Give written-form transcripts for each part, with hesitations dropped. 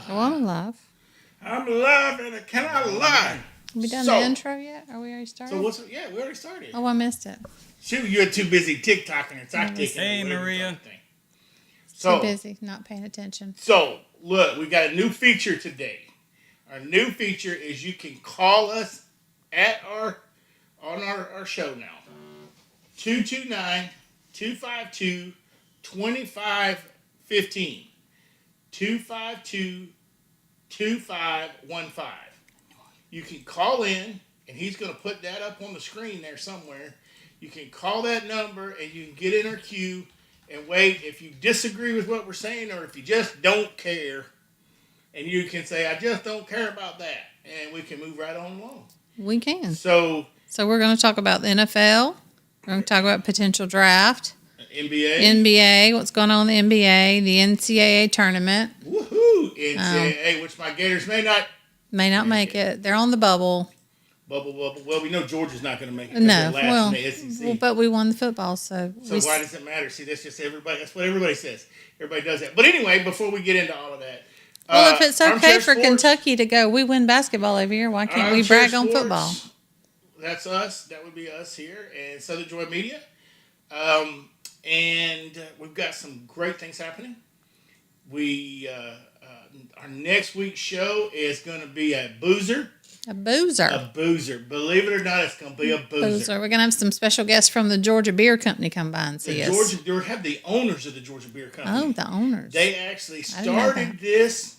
I'm alive. I'm alive and I cannot lie. Have we done the intro yet? Are we already started? Yeah, we already started. Oh, I missed it. Shoot, you're too busy TikToking and TikToking. Hey, Maria. Too busy, not paying attention. So, look, we got a new feature today. Our new feature is you can call us on our show now. 229-252-2515. 252-2515. You can call in, and he's going to put that up on the screen there somewhere. You can call that number, and you can get in our queue and wait. If you disagree with what we're saying, or if you just don't care, and you can say, I just don't care about that, and we can move right on along. We can. So we're going to talk about the NFL. We're going to talk about potential draft. NBA, what's going on in the NBA, the NCAA tournament. Woohoo! NCAA, which my Gators may not make it. They're on the bubble. Bubble. Well, we know Georgia's not going to make it. No, in the SEC. But we won the football, so why does it matter? See, that's just everybody. That's what everybody says. Everybody does that. But anyway, before we get into all of that, well, if it's okay for Kentucky to go, we win basketball every year. Why can't we brag on football? That's us. That would be us here and Southern Joy Media. And we've got some great things happening. Our next week's show is going to be a boozer. A boozer. Believe it or not, it's going to be a boozer. We're going to have some special guests from the Georgia Beer Company come by and see us. They have the owners of the Georgia Beer Company. Oh, the owners. They actually started this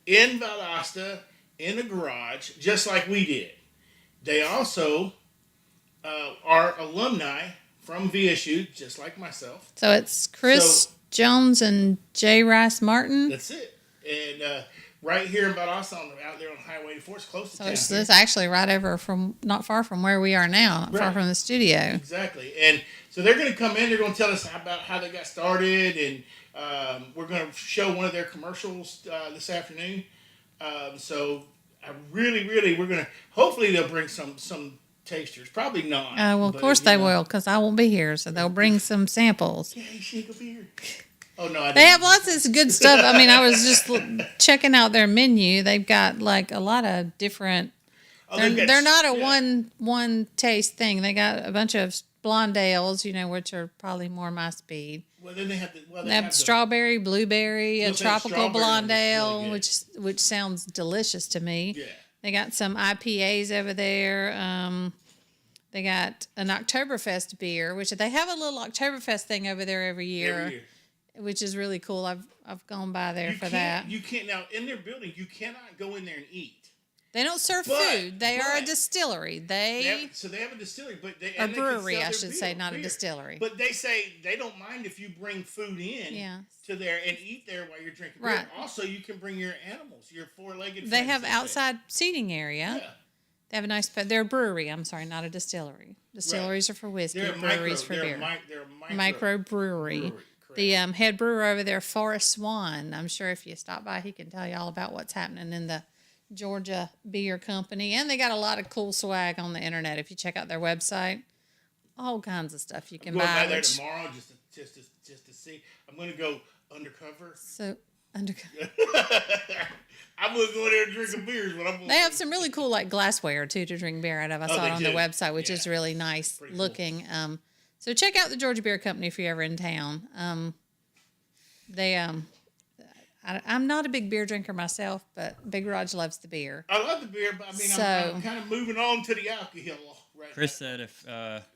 in Valdosta in a garage, just like we did. They also are alumni from VSU, just like myself. So it's Chris Jones and J. Rice Martin. That's it. And right here in Valdosta, out there on Highway 84, it's close to town. So it's actually right over from, not far from where we are now, not far from the studio. Exactly. And so they're going to come in, they're going to tell us about how they got started, and we're going to show one of their commercials this afternoon. So I really, we're going to, hopefully they'll bring some tasters. Probably not. Well, of course they will, because I won't be here, so they'll bring some samples. Yeah, she will be here. Oh, no, I didn't. They have lots of good stuff. I mean, I was just checking out their menu. They've got like a lot of different. They're not a one taste thing. They got a bunch of blonde ales, which are probably more my speed. Well, then they have strawberry, blueberry, a tropical blonde ale, really which sounds delicious to me. Yeah. They got some IPAs over there. They got an Oktoberfest beer, which they have a little Oktoberfest thing over there every year. Which is really cool. I've gone by there for that. You can't now in their building. You cannot go in there and eat. They don't serve food. They are a distillery. They have a distillery, but a brewery, I should say, not a distillery. But they say they don't mind if you bring food in to there and eat there while you're drinking beer. Also, you can bring your animals, your four-legged. They have outside seating area. Yeah. They have a nice. They're a brewery. I'm sorry, not a distillery. Distilleries are for whiskey. Breweries for beer. They're a micro brewery. The head brewer over there, Forrest Swan, I'm sure if you stop by, he can tell you all about what's happening in the Georgia Beer Company. And they got a lot of cool swag on the internet. If you check out their website, all kinds of stuff you can buy. I'm going by there tomorrow just to see. I'm going to go undercover. Undercover. I'm going to go there and drink some beers. They have some really cool like glassware too to drink beer out of. I saw it on their website, which is really nice pretty looking. Cool. So check out the Georgia Beer Company if you're ever in town. I'm not a big beer drinker myself, but Big Raj loves the beer. I love the beer, but I mean, I'm kind of moving on to the alcohol right Chris now. said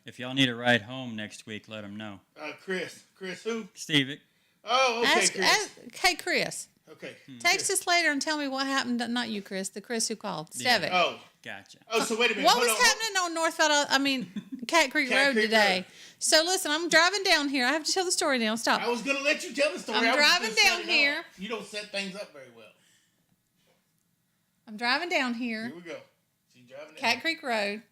if y'all need a ride home next week, let him know. Chris who? Steve. Oh, okay, Chris. Hey, Chris. Okay. Text us later and tell me what happened. Not you, Chris. The Chris who called. Stevic. Oh. Gotcha. Oh, so wait a minute. What was happening on Cat Creek Road today? Road. So listen, I'm driving down here. I have to tell the story now. Stop. I was going to let you tell the story. I'm driving down here. You don't set things up very well. I'm driving down here. Here we go. So you're driving down Cat Creek Road.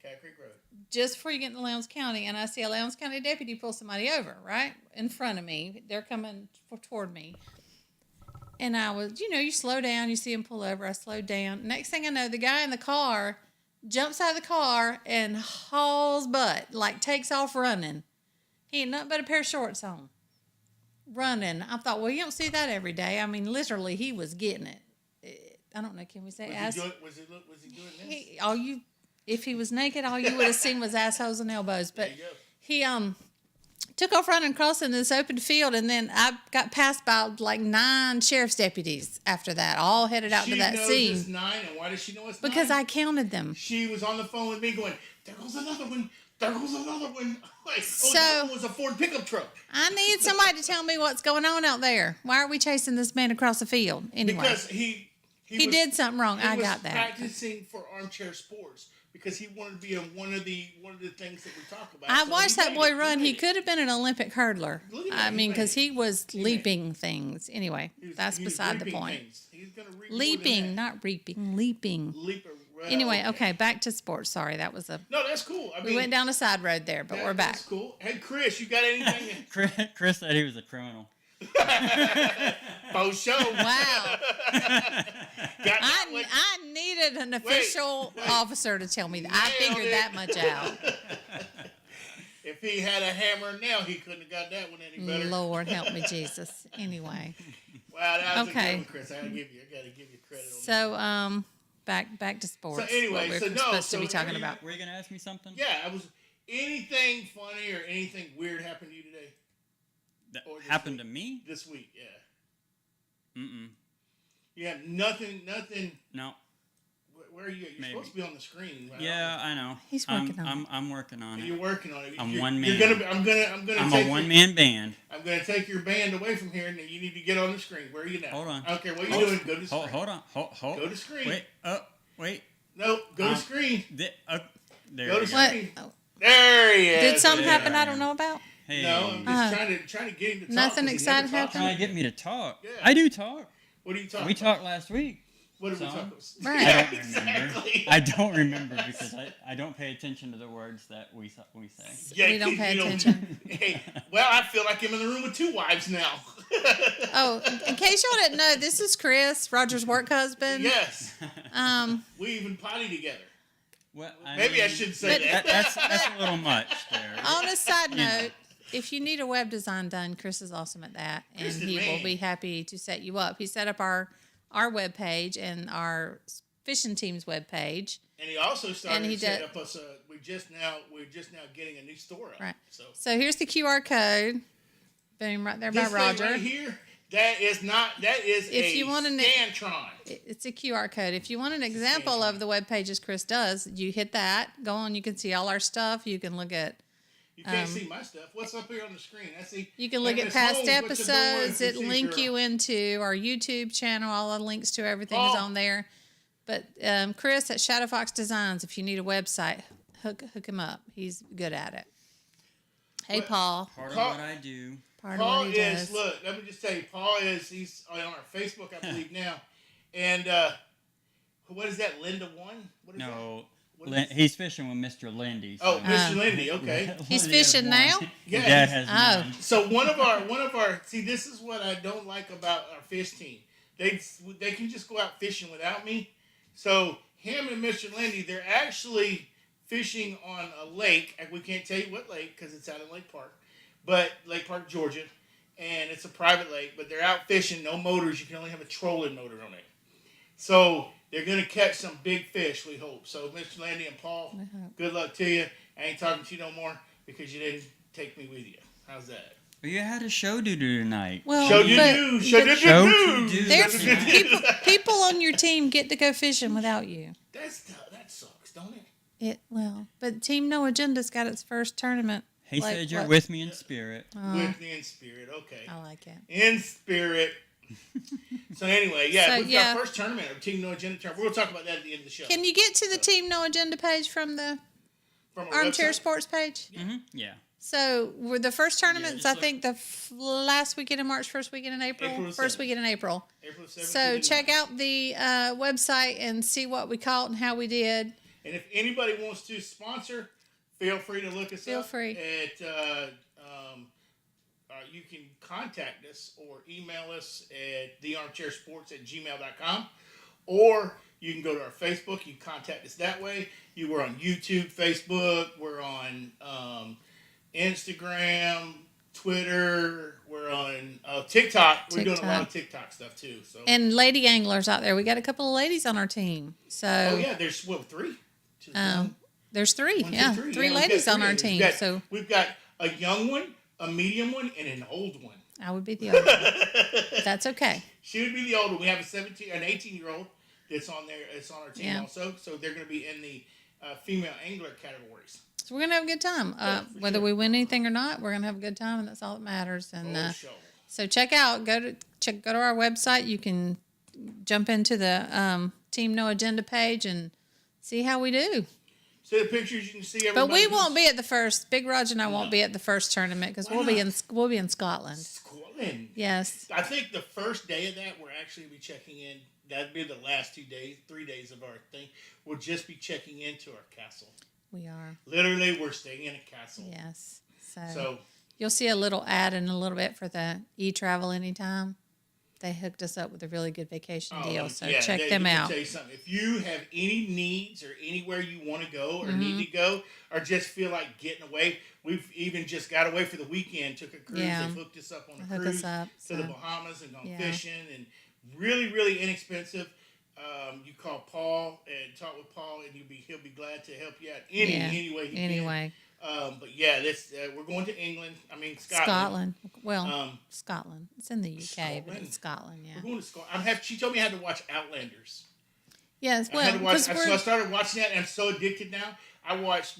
Just before you get into Lowndes County, and I see a Lowndes County deputy pull somebody over, right? In front of me. They're coming toward me. And I was, you slow down, you see him pull over. I slowed down. Next thing I know, the guy in the car jumps out of the car and hauls butt, like takes off running. He had nothing but a pair of shorts on. running. I thought, well, you don't see that every day. I mean, literally, he was getting it. I don't know. Can we say ass? Was he doing this? If he was naked, all you would have seen was assholes and elbows. But There you go. he took off running across in this open field, and then I got passed by like 9 sheriff's deputies after that, all headed out to that scene. It's 9, and why does she know it's 9? Because I counted them. She was on the phone with me going, there goes another one. There goes another one. Like, So- that one was a Ford pickup truck. I need somebody to tell me what's going on out there. Why are we chasing this man across the field? Anyway, Because he he did something wrong. I got that. Practicing for armchair sports because he wanted to be in one of the things that we talk about. I So watched he that made boy it. run. He made it. could have been an Olympic hurdler. Look at I that. He mean, made because it. he was He made leaping things. Anyway, He that's was beside the reaping point. things. He's gonna reap more than Leaping, that. not reaping. Leaping. Leaper. Well, Anyway, okay, back to sports. Sorry, that was a. No, that's cool. I We mean, went down a side road there, but we're back. That's cool. Hey, Chris, you got anything? Chris said he was a criminal. Faux show. Wow. Got that one. I needed an official officer to tell me that. I Nailed figured it. that much out. If he had a hammer and nail, he couldn't have got that one any better. Lord help me, Jesus. Anyway, Wow, that was a Okay. good one, Chris. I gotta give you credit on that. so back to sports. So anyway, what so we're no, supposed so to be talking are you- about. Were you gonna ask me something? Yeah, I was. Anything funny or anything weird happened to you today? That Or this happened week. to me? This week, yeah. Mm-mm. You have nothing. No. Where are you? You're Maybe. supposed to be on the screen. Right? Yeah, I know. He's working on it. I'm working on You're it. working on it. I'm You're- one You're man. gonna. I'm gonna. I'm take a one-man band. I'm gonna take your band away from here, and you need to get on the screen. Where are you now? Hold on. I don't care what you're doing. Go to screen. Hold on. Hold. Go to screen. Wait. No, go to screen. There Go we to go. What? screen. Oh, There he is. did something Yeah. happen I don't know about? Hey. No, I'm just trying to get him to talk. Nothing 'cause he exciting never talks. happened? Trying to get me to talk. Yeah. I do talk. What are you talking We about? talked last week. What did we Son. talk about? Right. I don't remember. Exactly. I don't remember because I don't pay attention to the words that we say. Yeah, We don't pay you attention. Hey, well, I feel like I'm in the room with 2 wives now. Oh, in case y'all didn't know, this is Chris, Roger's work husband. Yes, Um, we even potty together. Well, Maybe I mean, shouldn't say that. That's a little much there. on a side note, if you need a web design done, Chris is awesome at that, and Chris is he will man. be happy to set you up. He set up our web page and our fishing team's web page. And he also started And he to set did- up us. We're just now getting a new store up. Right. So So here's the QR code. Boom, right there by this thing Roger. right here, that is If you want an- Scantron. It's a QR code. If you want an example of the web pages Chris does, you hit that. Go on. You can see all our stuff. You can look at. You can't see my stuff. What's up here on the screen? I see. You can look and at it's past home, what's the door episodes. and It see link girl. you into our YouTube channel. All the links to everything is Oh. on there. But Chris at Shadow Fox Designs, if you need a website, hook him up. He's good at it. Hey, What- Paul. Part of Paul- what I do. Part Paul of what he is, does. look, let me just tell you, he's on our Facebook, I believe, now. And what is that, Linda One? What is No, What is- he's fishing with Mr. Lindy. that? Oh, so- Mr. Lindy, okay. He's Lindy has fishing one. now? His Yeah, dad he's- has Oh. none. So one of our see, this is what I don't like about our fish team. They can just go out fishing without me. So him and Mr. Lindy, they're actually fishing on a lake, and we can't tell you what lake because it's out in Lake Park, but Lake Park, Georgia, and it's a private lake. But they're out fishing, no motors. You can only have a trolling motor on it. So they're gonna catch some big fish, we hope. So Mr. Lindy and Paul, good luck to you. I ain't talking to you no more because you didn't take me with you. How's that? Well, you had a show to do tonight. Well, Show you but do. Show you Show do. to do. There's Yeah. people on your team get to go fishing without you. That sucks, don't it? But Team No Agenda's got its first tournament. He Like said you're what? with me in spirit. With me in spirit, okay. I like it. In spirit. So anyway, yeah, So, we've yeah. got first tournament of Team No Agenda tournament. We'll talk about that at the end of the show. Can you get to the Team No Agenda page from the From our Armchair website. Sports page? Yeah. So were the first tournaments, just I look. think the last weekend in March, first weekend in April, April the first 7th. weekend in April. April 17th. So and check out the website and see what we caught and how we did. And if anybody wants to sponsor, feel free to look us Feel up. free. You can contact us or email us at thearmchairsports@gmail.com. Or you can go to our Facebook. You can contact us that way. We're on YouTube, Facebook. We're on Instagram, Twitter. We're on TikTok. We're doing a lot of TikTok stuff too. So. And lady anglers out there. We got a couple of ladies on our team. So. Oh yeah, there's three. There's three. One, two, Yeah, three. three Yeah, ladies on our team. We've got a young one, a medium one, and an old one. I would be the old one. That's okay. She would be the old one. We have an 18-year-old that's on there. It's on our team also. So they're going to be in the female angler categories. So we're going to have a good time. Whether we win anything or not, we're going to have a good time, and that's all that matters. And so check out, go to our website. You can jump into the Team No Agenda page and see how we do. See the pictures, you can see everybody. But we won't be at the first. Big Roger and I won't be at the first tournament because we'll be in Scotland. Scotland. Yes. I think the first day of that, we're actually be checking in. That'd be the last 3 days of our thing. We'll just be checking into our castle. We are. Literally, we're staying in a castle. Yes. So you'll see a little ad in a little bit for the e-travel anytime. They hooked us up with a really good vacation deal, so check them out. Tell you something. If you have any needs or anywhere you want to go or need to go or just feel like getting away, we've even just got away for the weekend, took a cruise. Yeah. They hooked us up on a cruise to the Bahamas and gone fishing and really, really inexpensive. You call Paul and talk with Paul and he'll be glad to help you out any way he can. But yeah, we're going to England. I mean Scotland. Well, Scotland. It's in the UK, but it's Scotland. Yeah. We're going to Scotland. She told me I had to watch Outlanders. Yes. Well, so I started watching that, and I'm so addicted now. I watched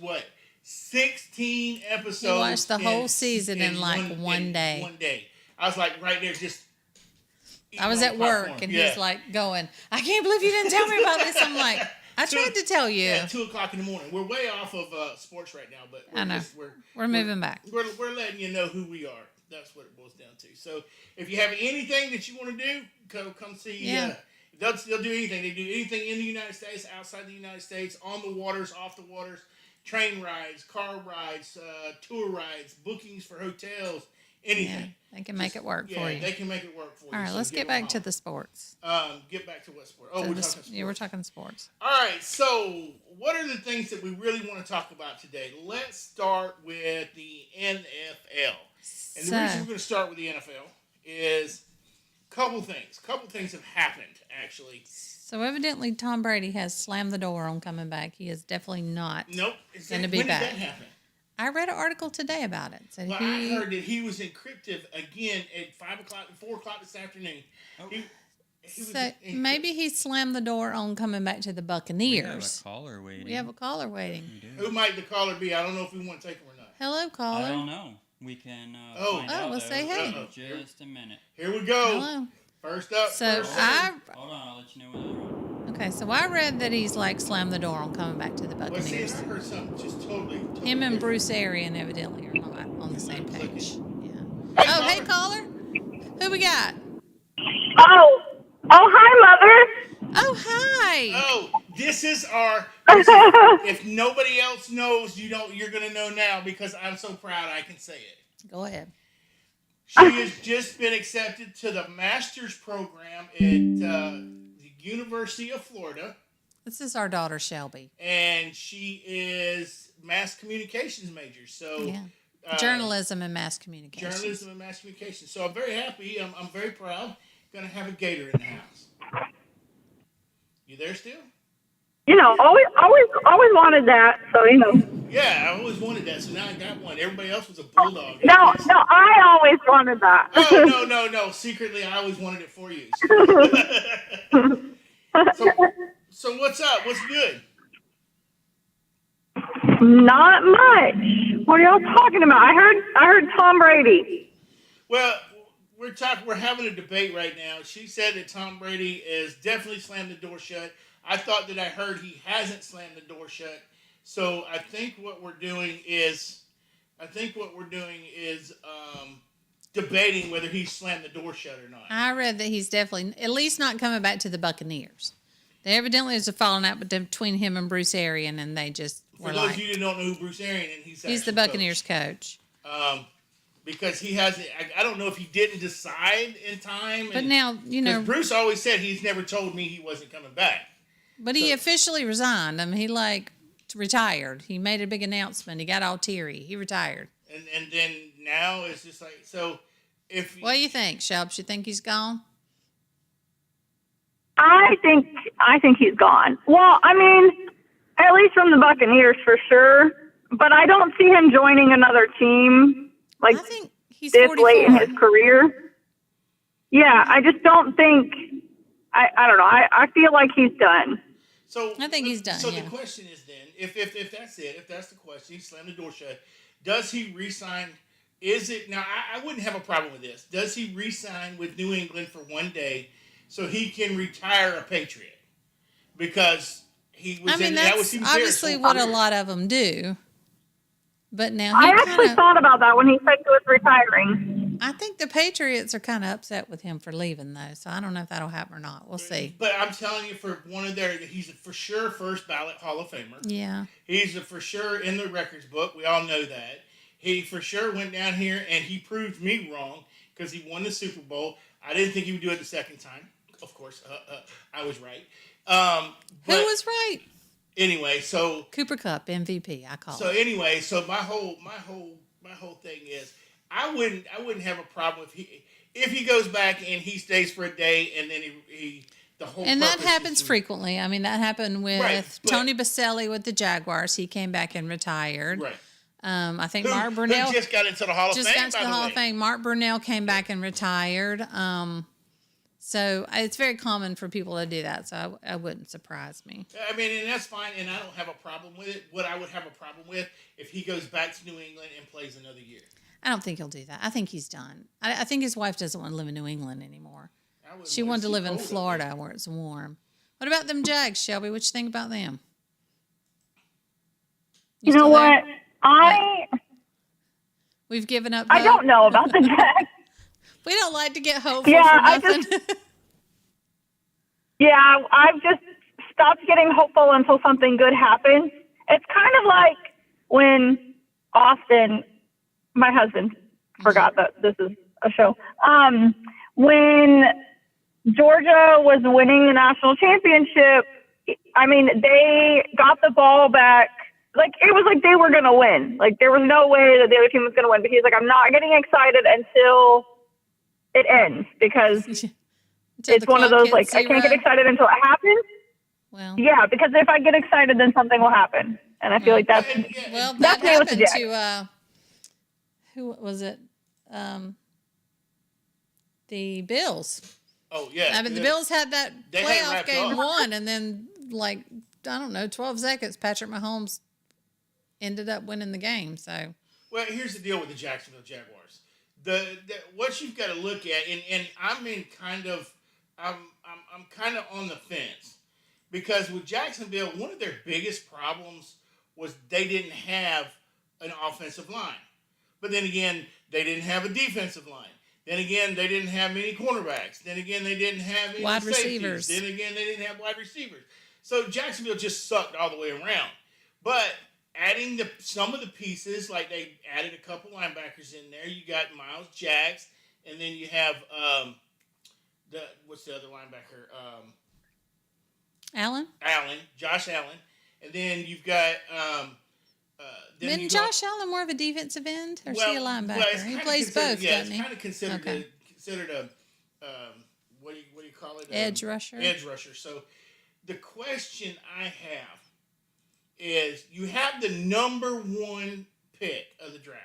16 episodes. You watched the whole season in one day. One day. I was like right there, just. I was at work, and he's like going, "I can't believe you didn't tell me about this." I'm like, I tried to tell you. Yeah, 2:00 in the morning. We're way off of sports right now, but I know. We're moving back. We're letting you know who we are. That's what it boils down to. So if you have anything that you want to do, come see. Yeah. They'll do anything. They do anything in the United States, outside the United States, on the waters, off the waters, train rides, car rides, tour rides, bookings for hotels, anything. Yeah, they can make it work for you. Yeah, they can make it work for you. All right, let's get back to the sports. Get back to what sport? Oh, we're talking sports. Yeah, we're talking sports. All right, so what are the things that we really want to talk about today? Let's start with the NFL. And the reason we're going to start with the NFL is a couple things. A couple things have happened, actually. So evidently Tom Brady has slammed the door on coming back. He is definitely not going to be back. When did that happen? I read an article today about it. I heard that he was encrypted again at 4 o'clock this afternoon. Oh. Maybe he slammed the door on coming back to the Buccaneers. We have a caller waiting. We have a caller waiting. Who might the caller be? I don't know if we want to take him or not. Hello, caller. I don't know. We can find out. We'll say hey. Just a minute. Here we go. Hello. First up. So Hold on, I'll let you know when they're on. Okay, so I read that he's slammed the door on coming back to the Buccaneers. I heard something just totally Him and Bruce Arian evidently are not on the same page. Hey, hey caller. Who we got? Oh, hi, Mother. Oh, hi. Oh, this is if nobody else knows, you're going to know now because I'm so proud I can say it. Go ahead. She has just been accepted to the master's program at the University of Florida. This is our daughter, Shelby. And she is mass communications major. So journalism and mass communication. Journalism and mass communication. So I'm very happy. I'm very proud. Going to have a gator in the house. You there still? Always wanted that. So Yeah, I always wanted that. So now I got one. Everybody else was a bulldog. No, I always wanted that. Oh, no. Secretly, I always wanted it for you. So what's up? What's good? Not much. What are y'all talking about? I heard Tom Brady. Well, we're having a debate right now. She said that Tom Brady is definitely slammed the door shut. I thought that I heard he hasn't slammed the door shut. So I think what we're doing is debating whether he slammed the door shut or not. I read that he's definitely at least not coming back to the Buccaneers. There evidently is a falling out between him and Bruce Arian, and they just For those of you that don't know who Bruce Arian is, he's the Buccaneers coach. Because he hasn't, I don't know if he didn't decide in time. But now, Bruce always said he's never told me he wasn't coming back. But he officially resigned. I mean, he retired. He made a big announcement. He got all teary. He retired. And then now it's just like, so if What do you think, Shelps? You think he's gone? I think he's gone. Well, I mean, at least from the Buccaneers for sure. But I don't see him joining another team like I think he's this 44. late in his career. Yeah, I just don't think. I don't know. I feel like he's done. So I think he's done, So yeah. the question is then, if that's it, if that's the question, he slammed the door shut. Does he re-sign? Is it now? I wouldn't have a problem with this. Does he re-sign with New England for one day, so he can retire a Patriot? Because he was. I mean, that was that's obviously what a lot of them do. But now I he actually kind of. thought about that when he said he was retiring. I think the Patriots are kind of upset with him for leaving, though. So I don't know if that'll happen or not. We'll see. But I'm telling you, for one of their, he's a for sure first ballot Hall of Famer. Yeah. He's a for sure in the records book. We all know that. He for sure went down here and he proved me wrong because he won the Super Bowl. I didn't think he would do it the second time. Of course, I was right. Who was right? Anyway, so Cooper Kupp, MVP, I call so it. anyway, so my whole thing is I wouldn't have a problem if he goes back and he stays for a day and then he the whole And that purpose is happens to- frequently. I mean, that happened with Right, but- Tony Baselli with the Jaguars. He came back and retired. Right. I think Who, Mark who Brunell just got into the Hall of just Fame, got to by the the Hall way. of Fame. Mark Brunell came back and retired. So it's very common for people to do that. So I wouldn't surprise me. I mean, and that's fine, and I don't have a problem with it. What I would have a problem with if he goes back to New England and plays another year. I don't think he'll do that. I think he's done. I think his wife doesn't want to live in New England anymore. She wanted to live in Florida where it's warm. What about them Jags, Shelby? What you think about them? You know still what? there? We've given up hope. I don't know about the Jags. We don't like to get hopeful Yeah, for nothing. Yeah, I've just stopped getting hopeful until something good happens. It's kind of like when Austin, my husband, forgot that this is a show. When Georgia was winning the national championship, I mean, they got the ball back. Like, it was like they were going to win. Like, there was no way that the other team was going to win. But he's like, I'm not getting excited until it ends because it's one of those, like, I can't get excited until it happens. Well, Yeah, because if I get excited, then something will happen. And I feel like that's well, that that's me with the happened Jags. to who was it? The Bills. Oh yeah, I mean, the Bills had that They had it playoff wrapped game up. won, and then like I don't know, 12 seconds, Patrick Mahomes ended up winning the game. So Well, here's the deal with the Jacksonville Jaguars. The what you've got to look at, and I'm in kind of, I'm kind of on the fence because with Jacksonville, one of their biggest problems was they didn't have an offensive line, but then again, they didn't have a defensive line. Then again, they didn't have many cornerbacks. Then again, they didn't have any Wide safeties. receivers. Then again, they didn't have wide receivers. So Jacksonville just sucked all the way around. But adding some of the pieces, like they added a couple linebackers in there. You got Miles Jacks, and then you have what's the other linebacker? Allen, Josh Allen, and then you've got. isn't Josh Allen more of a defensive end, or is he a linebacker? it's He kinda plays considered- both, Yeah, doesn't it's he? kind of considered Okay. considered a what do you call it? Edge rusher. Edge rusher. So the question I have is: you have the number one pick of the draft,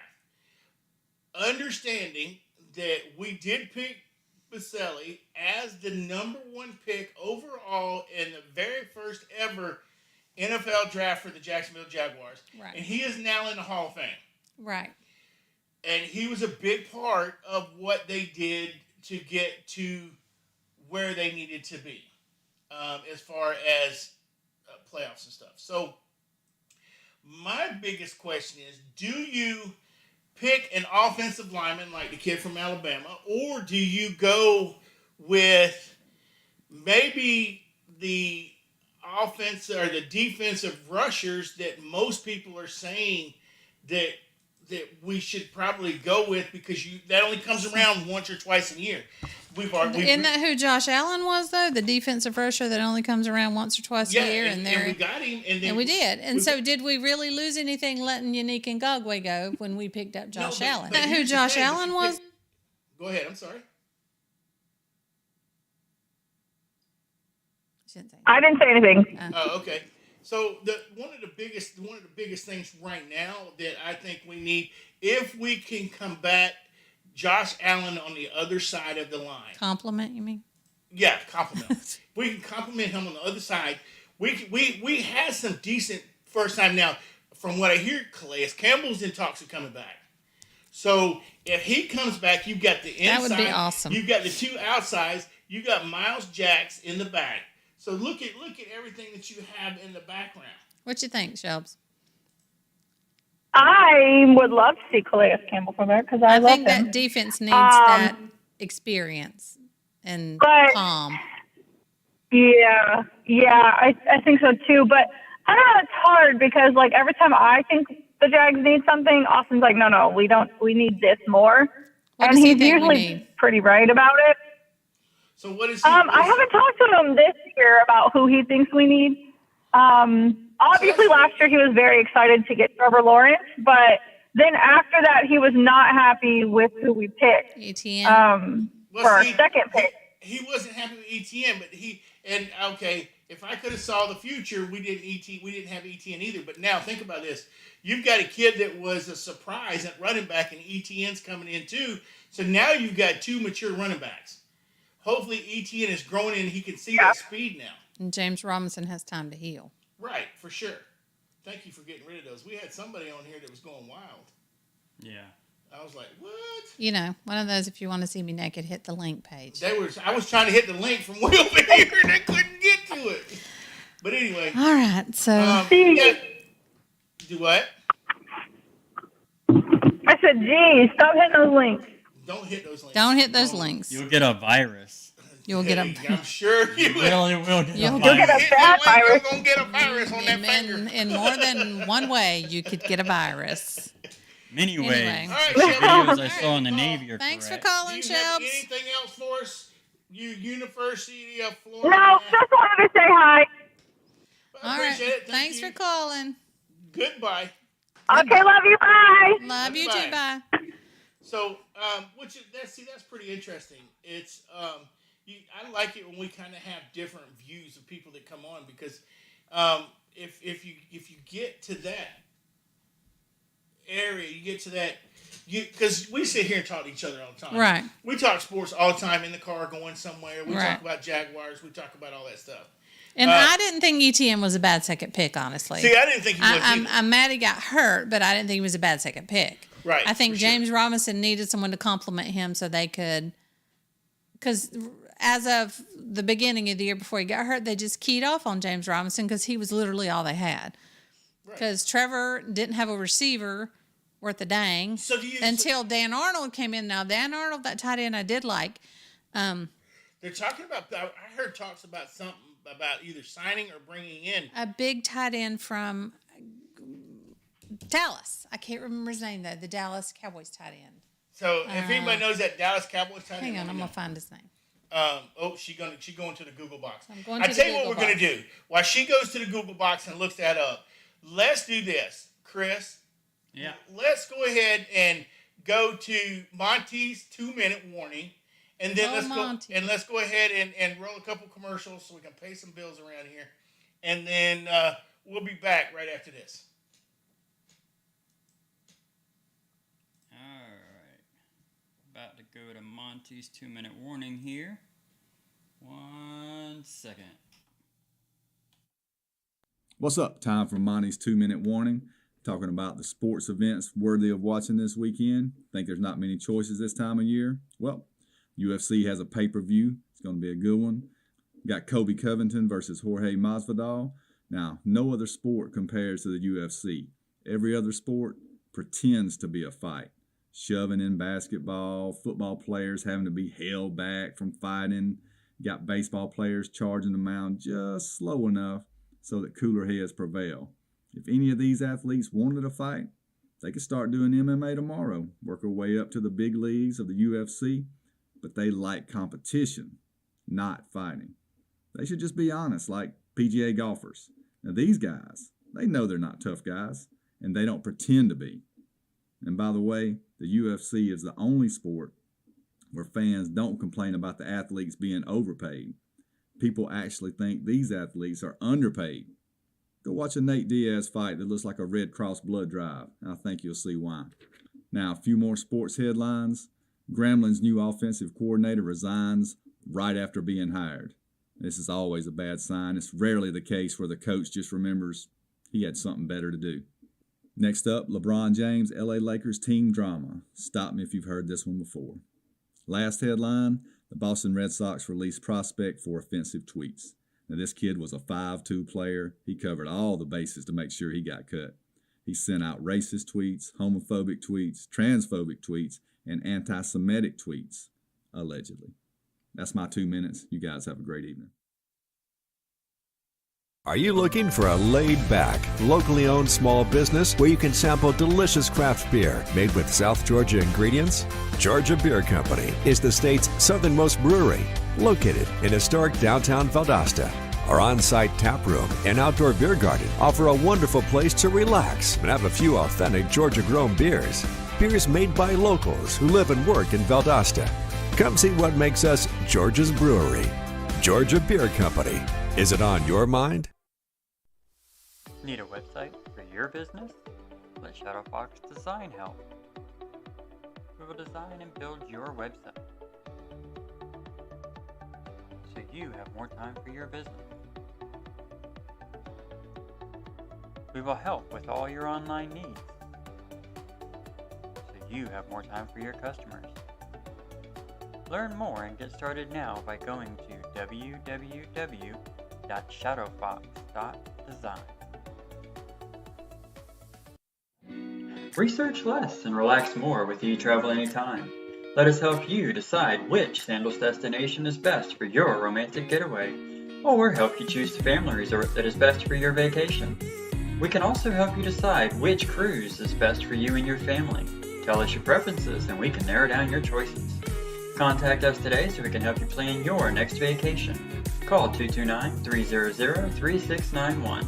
understanding that we did pick Baselli as the number one pick overall in the very first ever NFL draft for the Jacksonville Jaguars. Right. And he is now in the Hall of Fame. Right. And he was a big part of what they did to get to where they needed to be as far as playoffs and stuff. So my biggest question is, do you pick an offensive lineman like the kid from Alabama, or do you go with maybe the offense or the defensive rushers that most people are saying that we should probably go with because that only comes around once or twice a year. Isn't that who Josh Allen was, though? The defensive rusher that only comes around once or twice a year? And we got him. And we did. And so did we really lose anything letting Yannick Ngakoue go when we picked up Josh Allen? Isn't that who Josh Allen was? Go ahead. I'm sorry. I didn't say anything. Oh, okay. So one of the biggest things right now that I think we need, if we can combat Josh Allen on the other side of the line. Compliment, you mean? Yeah, compliment. We can compliment him on the other side. We had some decent first time. Now, from what I hear, Calais Campbell's in talks of coming back. So if he comes back, you've got the inside. That would be awesome. You've got the two outsides. You got Miles Jacks in the back. So look at everything that you have in the background. What you think, Shelbs? I would love to see Calais Campbell from there because I love think him. that defense needs that experience and calm. Yeah, I think so too. But I don't know, it's hard because like every time I think the Jags need something, Austin's like, no, we don't. We need this more, and he's usually pretty right about it. So what is? I haven't talked to him this year about who he thinks we need. Obviously, last year he was very excited to get Trevor Lawrence, but then after that, he was not happy with who we picked. ETN. For our second pick. He wasn't happy with ETN, but if I could have saw the future, we didn't have ETN either. But now think about this: you've got a kid that was a surprise at running back, and ETN's coming in too. So now you've got two mature running backs. Hopefully, ETN is growing and he can see that speed now. And James Robinson has time to heal. Right, for sure. Thank you for getting rid of those. We had somebody on here that was going wild. Yeah. I was like, what? You know, one of those, if you want to see me naked, hit the link page. I was trying to hit the link from way over here and I couldn't get to it. But anyway. All right, so. Do what? I said, geez, stop hitting those links. Don't hit those links. Don't hit those links. You'll get a virus. You'll get a. I'm sure you will. You will get You'll get a bad virus. You're going to get a virus on that finger. In more than one way, you could get a virus. Many ways. Anyway. All right, The Shelby. videos I saw in the Navy are Thanks correct. for calling, Do you have Shelbs. anything else for us? University of Florida. No, just wanted to say hi. I All right. appreciate it. Thanks for calling. Goodbye. Okay, love you. Bye. Love you too. Bye. So, that's pretty interesting. It's I like it when we kind of have different views of people that come on because if you get to that area, you get to that because we sit here and talk to each other all the time. Right. We talk sports all the time in the car going somewhere. We Right. talk about Jaguars. We talk about all that stuff. And I didn't think ETN was a bad second pick, honestly. See, I didn't think he was either. I'm mad he got hurt, but I didn't think he was a bad second pick. Right, I think for sure. James Robinson needed someone to compliment him so they could, because as of the beginning of the year before he got hurt, they just keyed off on James Robinson because he was literally all they had. Because Trevor didn't have a receiver worth a dang until Dan Arnold came in. Now, Dan Arnold, that tight end I did like. They're talking about, I heard talks about something about either signing or bringing in a big tight end from Dallas. I can't remember his name, though. The Dallas Cowboys tight end. So if anybody knows that Dallas Cowboys tight end, Hang on, I'm going to find his name. She going to the Google box. I'm going to I tell you what we're going to do. While she goes to the Google box and looks that up, let's do this, Chris. Yeah. Let's go ahead and go to Monty's 2-minute warning, and then let's go ahead and roll a couple commercials so we can pay some bills around here, and then we'll be back right after this. All right. About to go to Monty's 2-minute warning here. 1 second. What's up? Time for Monty's 2-minute warning. Talking about the sports events worthy of watching this weekend. Think there's not many choices this time of year? Well, UFC has a pay-per-view. It's going to be a good one. Got Kobe Covington versus Jorge Masvidal. Now, no other sport compares to the UFC. Every other sport pretends to be a fight. Shoving in basketball, football players having to be held back from fighting. Got baseball players charging the mound just slow enough so that cooler heads prevail. If any of these athletes wanted to fight, they could start doing MMA tomorrow, work their way up to the big leagues of the UFC, but they like competition, not fighting. They should just be honest, like PGA golfers. Now, these guys, they know they're not tough guys, and they don't pretend to be. And by the way, the UFC is the only sport where fans don't complain about the athletes being overpaid. People actually think these athletes are underpaid. Go watch a Nate Diaz fight that looks like a Red Cross blood drive, and I think you'll see why. Now, a few more sports headlines. Gramblin's new offensive coordinator resigns right after being hired. This is always a bad sign. It's rarely the case where the coach just remembers he had something better to do. Next up, LeBron James, LA Lakers team drama. Stop me if you've heard this one before. Last headline, the Boston Red Sox released prospect for offensive tweets. Now, this kid was a 5'2" player. He covered all the bases to make sure he got cut. He sent out racist tweets, homophobic tweets, transphobic tweets, and anti-Semitic tweets, allegedly. That's my 2 minutes. You guys have a great evening. Are you looking for a laid-back, locally owned small business where you can sample delicious craft beer made with South Georgia ingredients? Georgia Beer Company is the state's southernmost brewery, located in historic downtown Valdosta. Our on-site tap room and outdoor beer garden offer a wonderful place to relax and have a few authentic Georgia-grown beers. Beers made by locals who live and work in Valdosta. Come see what makes us Georgia's brewery. Georgia Beer Company. Is it on your mind? Need a website for your business? Let Shadowfox Design help. We will design and build your website so you have more time for your business. We will help with all your online needs so you have more time for your customers. Learn more and get started now by going to www.shadowfox.design. Research less and relax more with eTravel Anytime. Let us help you decide which Sandals destination is best for your romantic getaway, or help you choose the family resort that is best for your vacation. We can also help you decide which cruise is best for you and your family. Tell us your preferences and we can narrow down your choices. Contact us today so we can help you plan your next vacation. Call 229-300-3691.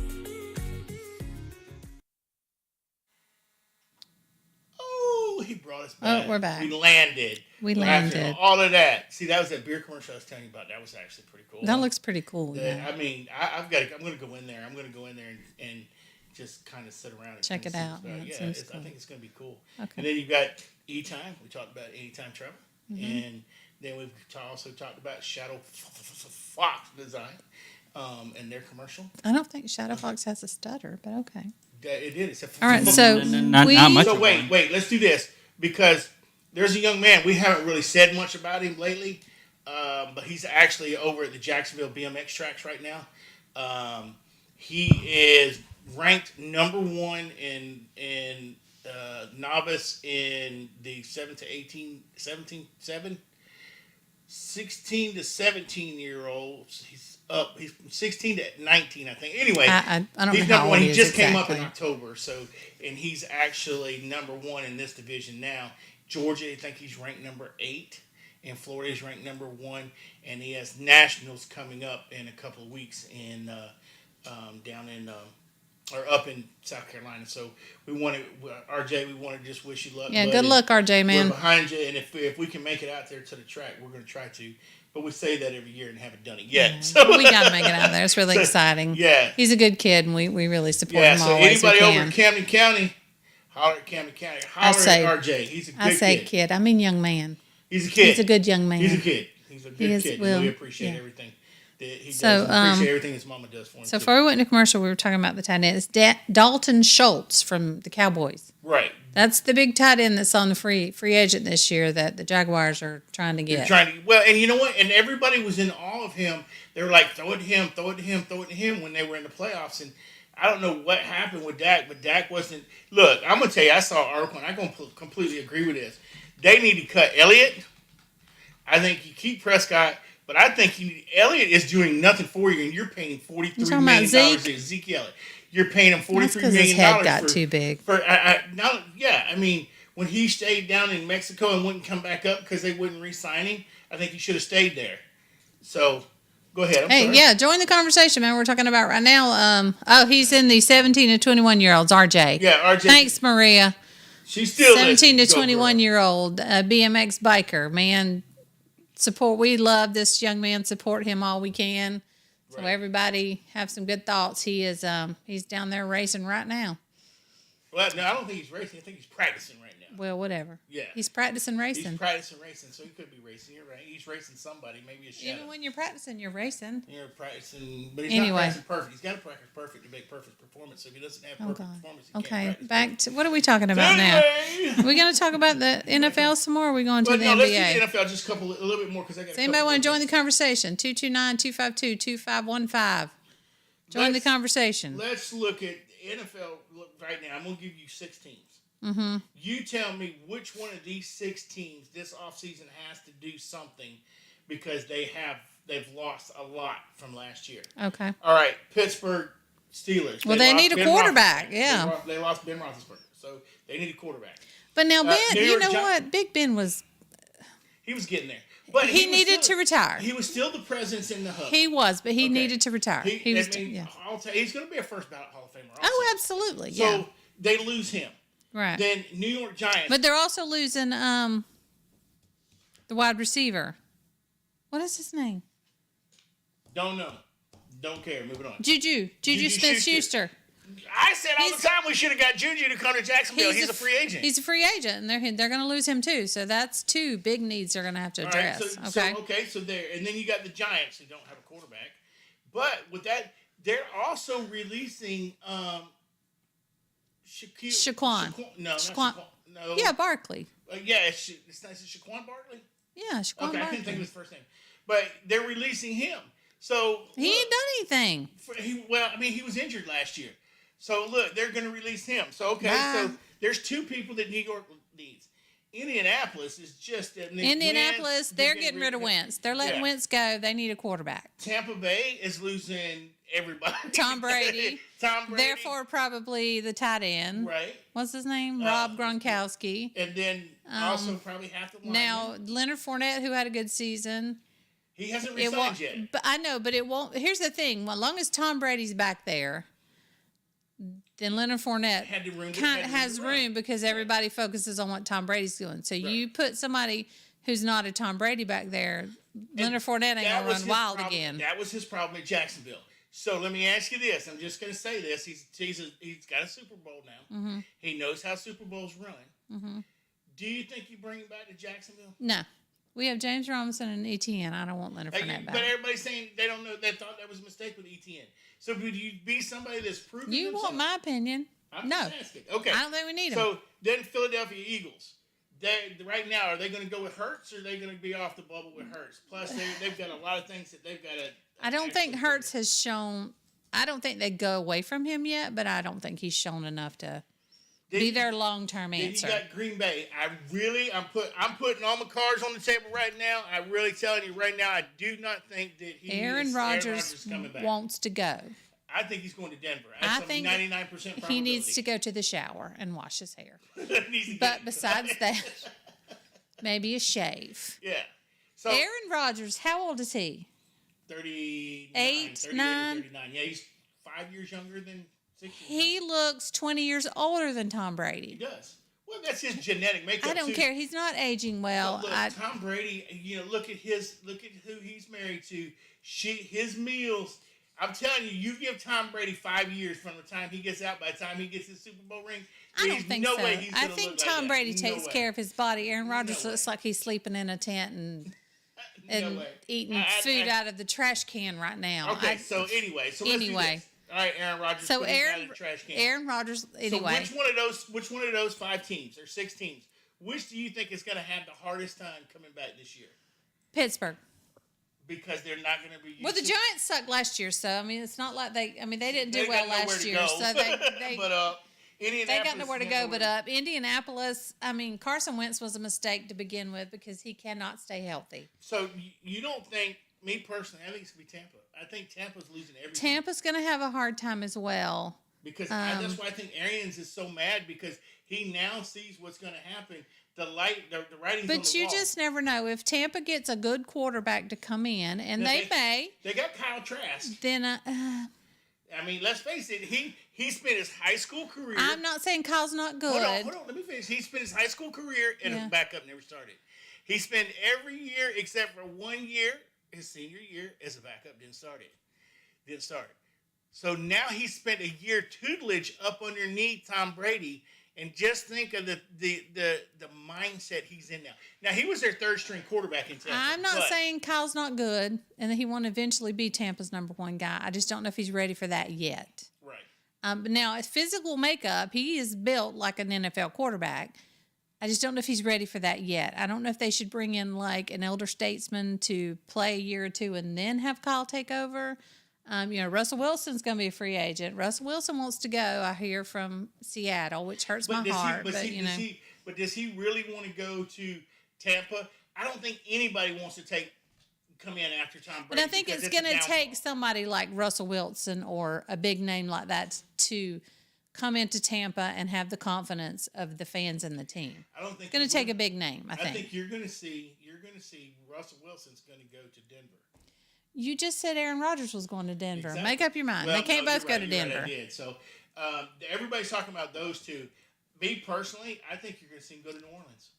He brought us back. Oh, we're back. We landed. We After landed. all of that. See, that was that beer commercial I was telling you about. That was actually pretty cool. That looks pretty cool. Yeah. I mean, I'm going to go in there. I'm going to go in there and just kind of sit around and Check it out. Yeah, That seems cool. I think it's going to be cool. Okay. And then you've got E-Time. We talked about Anytime Travel. And then we've also talked about Shadow Fox Design and their commercial. I don't think Shadowfox has a stutter, but okay. It did. It's All right, so not much. So wait, let's do this because there's a young man. We haven't really said much about him lately, but he's actually over at the Jacksonville BMX tracks right now. He is ranked number 1 in novice in the 16 to 17 year olds. He's up. He's from 16 to 19, I think. Anyway, I don't he's know how number 1. old He he is just came up in exactly. October, and he's actually number 1 in this division now. Georgia, I think he's ranked number 8, and Florida is ranked number 1, and he has nationals coming up in a couple of weeks in down in or up in South Carolina. So RJ, we want to just wish you luck. Yeah, buddy. good luck, RJ, man. We're behind you, and if we can make it out there to the track, we're going to try to. But we say that every year and haven't done it yet. Yeah. So We got to make it out there. It's really exciting. Yeah. He's a good kid, and we really support him So always. anybody we over can. in Camden County, holler at Camden County. Holler say- at RJ. He's a good I say kid. kid. I mean young man. He's a kid. He's a good young man. He's a kid. He's a good He is, kid. well, and we appreciate yeah. everything that he So, does. We appreciate everything his mama does for him. So too. before we went into commercial, we were talking about the tight end. It's Dalton Schultz from the Cowboys. Right. That's the big tight end that's on the free agent this year that the Jaguars are trying to get. And you know what? And everybody was in awe of him. They were like, throw it to him, throw it to him, throw it to him when they were in the playoffs. And I don't know what happened with Dak, but Dak wasn't. Look, I'm going to tell you, I saw an article, and I'm going to completely agree with this. They need to cut Elliott. I think you keep Prescott, but I think Elliott is doing nothing for you, and you're paying $43 talking million about to Zeke Elliott. You're paying him That's $43 because million his head got for, too big. I mean, when he stayed down in Mexico and wouldn't come back up because they wouldn't re-sign him, I think he should have stayed there. So, go ahead. I'm Hey, sorry. yeah, join the conversation, man. We're talking about right now. He's in the 17 to 21-year-olds, RJ. Yeah, RJ. Thanks, Maria. She's still 17 to listening. Go, girl. 21-year-old BMX biker, man. We love this young man. Support him all we can. So Right. everybody have some good thoughts. He's down there racing right now. Well, no, I don't think he's racing. I think he's practicing right now. Well, whatever. Yeah. He's practicing racing. He's practicing racing, so he could be racing. You're right. He's racing somebody, maybe a shadow. Even when you're practicing, you're racing. You're practicing, but he's Anyway. not practicing perfect. He's got to practice perfect to make perfect performance. So if he doesn't have perfect performance, he Okay, can't practice. back to what are we talking about now? Are we going to talk about the NFL some more? Or are we going to But the no, let's NBA? do the NFL just a little bit more because I got. Does anybody want to join the conversation? 229-252-2515. Join the conversation. Let's look at NFL right now. I'm going to give you 6 teams. Mm-hmm. You tell me which one of these 6 teams this offseason has to do something because they've lost a lot from last year. Okay. All right, Pittsburgh Steelers. Well, they lost need a Ben quarterback, Roethlisberger. yeah. They lost Ben Roethlisberger, so they need a quarterback. But now, Ben, New you York know Giants- what? Big Ben was He was getting there. But he was needed still- to retire. He was still the presence in the hub. He was, but he Okay. needed to retire. He was, yeah. I'll tell you, he's going to be a first ballot Hall of Famer also. Oh, absolutely, So yeah. they lose him. Right. Then New York Giants. But they're also losing the wide receiver. What is his name? Don't know. Don't care. Moving on. Juju Smith-Schuster. I said all the time we should have got Juju to come to Jacksonville. He's a free agent. He's a free agent, and they're going to lose him too. So that's 2 big needs they're going to have to All right, address. so there. And then you got the Giants who don't have a quarterback. But with that, they're also releasing Shaquan. No, not Shaquan. Shaquan. No. Yeah, Barkley. Yeah, it's Shaquan Barkley. Yeah, Shaquan Okay, I Barkley. couldn't think of his first name. But they're releasing him. So He ain't done anything. he was injured last year. So look, they're going to release him. So Bye. so there's 2 people that New York needs. Indianapolis is just Indianapolis, they're getting rid of Wentz. They're letting Yeah. Wentz go. They need a quarterback. Tampa Bay is losing everybody. Tom Brady. Tom Brady. Therefore, probably the tight end. Right. What's his name? Rob Gronkowski. And then also probably half the line. Now, Leonard Fournette, who had a good season. He hasn't It resigned won't, yet. but I know, but it won't. Here's the thing: as long as Tom Brady's back there, then Leonard Fournette Had the room to- kind had of the room has to run. room because everybody focuses on what Tom Brady's doing. So you put somebody who's not a Tom Brady back there, Leonard Fournette ain't That gonna was run his wild problem. again. That was his problem at Jacksonville. So let me ask you this. I'm just going to say this. He's got a Super Bowl now. Mm-hmm. He knows how Super Bowls run. Mm-hmm. Do you think you bring him back to Jacksonville? No, we have James Robinson and ETN. I don't want Leonard Fournette But back. everybody's saying they don't know. They thought that was a mistake with ETN. So would you be somebody that's proven You themselves? want my opinion? I'm No, just asking. Okay. I don't think we need him. So then Philadelphia Eagles. Right now, are they going to go with Hurts or are they going to be off the bubble with Hurts? Plus, they've got a lot of things that they've got to. I don't think Hurts has shown. I don't think they go away from him yet, but I don't think he's shown enough to be their long-term Then answer. you got Green Bay. I'm putting all my cards on the table right now. I'm really telling you right now, I do not think that Aaron Rodgers is coming back. wants to go. I think he's going to Denver. I think 99% probability. he needs to go to the shower and wash his hair. Needs to But get- besides that, maybe a shave. yeah. So Aaron Rodgers, how old is he? 38, 9? 39. Yeah, he's 5 years younger than 6 years. He looks 20 years older than Tom He Brady. does. Well, that's his genetic makeup. I don't too. care. He's not aging well. But look, Tom Brady. Look at who he's married to. His meals. I'm telling you, you give Tom Brady 5 years from the time he gets out, by the time he gets his Super Bowl ring. I don't there's think no so. way he's I gonna think look like Tom that. Brady No takes way. care of his body. Aaron Rodgers No looks way. like he's sleeping in a tent and way. eating food out of the trash can right now. Okay, so anyway, so let's do this. All right, Aaron Rodgers. So put him out Aaron, of the trash can. Aaron Rodgers. Anyway, So which one of those 5 teams or 6 teams? Which do you think is going to have the hardest time coming back this year? Pittsburgh. Because they're not going to be. Well, the Giants sucked last year, so I mean, it's not like they didn't do They well got nowhere last to year, go. so they but they Indianapolis got nowhere to go but up. Indianapolis. I mean, Carson Wentz was a mistake to begin with because he cannot stay healthy. So you don't think? Me personally, I think it's going to be Tampa. I think Tampa's losing everything. Tampa's going to have a hard time as well. Because that's why I think Arians is so mad because he now sees what's going to happen. the writing's on But the you wall. just never know. If Tampa gets a good quarterback to come in, and Now, they may, They got Kyle Trask. then I mean, let's face it. He spent his high school career. I'm not saying Kyle's not good. Hold on. Let me finish. He spent his high school career and Yeah. his backup never started. He spent every year except for 1 year, his senior year, as a backup. Didn't start. So now he spent a year tutelage up underneath Tom Brady, and just think of the mindset he's in now. Now he was their third string quarterback in Tampa. I'm not but saying Kyle's not good and that he won't eventually be Tampa's number one guy. I just don't know if he's ready for that yet. right. But now, his physical makeup, he is built like an NFL quarterback. I just don't know if he's ready for that yet. I don't know if they should bring in like an elder statesman to play a year or two and then have Kyle take over. Russell Wilson's going to be a free agent. Russell Wilson wants to go, I hear, from Seattle, which hurts my heart. But does he really want to go to Tampa? I don't think anybody wants to come in after Tom Brady. But I think because it's a going to take downfall. somebody like Russell Wilson or a big name like that to come into Tampa and have the confidence of the fans and the team. I don't think It's going to take a big name, I think. I think you're going to see Russell Wilson's going to go to Denver. You just said Aaron Rodgers was going to Denver. Exactly. Make up your mind. Well, They can't no, both you're go right, to you're Denver. Right, I did. So everybody's talking about those two. Me personally, I think you're going to see him go to New Orleans.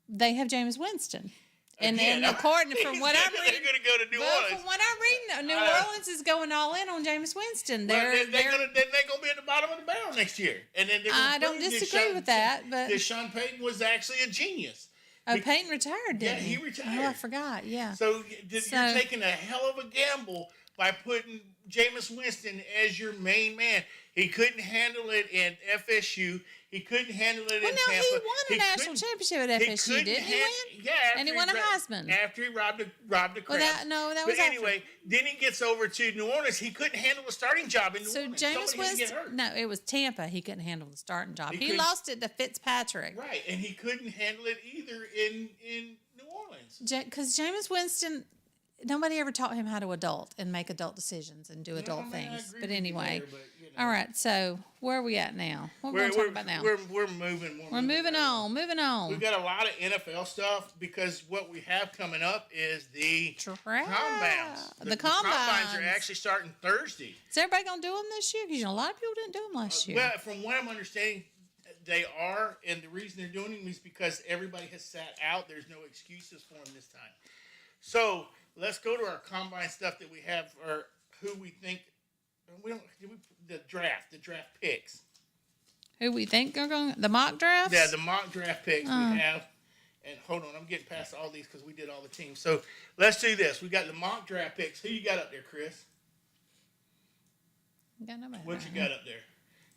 They have Jameis Winston. And Again, according from what I'm they're reading, going to go to New well, Orleans. from what I'm reading, New Orleans is going all in on Jameis Winston. They're going to be at the bottom of the barrel next year. And then they're I don't prove that disagree with that, but Sean Payton was actually a genius. Peyton retired, didn't he? Yeah, he retired. Oh, I forgot. Yeah. So you're taking a hell of a gamble by putting Jameis Winston as your main man. He couldn't handle it in FSU. He couldn't handle it in Well, no, Tampa. he won a national championship at FSU, didn't he? Yeah, And he won a Heisman. After he robbed the crowd. Well, that was But anyway, then he gets over to New Orleans. He couldn't handle the starting job in New So Orleans. Jameis Somebody had to get hurt. Winston, no, it was Tampa. He couldn't handle the starting job. He couldn't- lost it to Fitzpatrick. Right, and he couldn't handle it either in New Orleans. Because Jameis Winston, nobody ever taught him how to adult and make adult decisions and do adult I things. agree But with you anyway, there, but, all right. So where are we at now? What are we going to talk about now? We're moving. We're moving on. Moving on. We've got a lot of NFL stuff because what we have coming up is the Draft. combines. The combines are combines. actually starting Thursday. Is everybody going to do them this year? Because a lot of people didn't do them last year. Well, from what I'm understanding, they are, and the reason they're doing them is because everybody has sat out. There's no excuses for them this time. So let's go to our combine stuff that we have, or who we think. The draft picks. Who we think are going? The mock drafts. Yeah, the mock draft picks we have. And hold on, I'm getting past all these because we did all the teams. So let's do this. We got the mock draft picks. Who you got up there, Chris? Got nobody. What you got up there?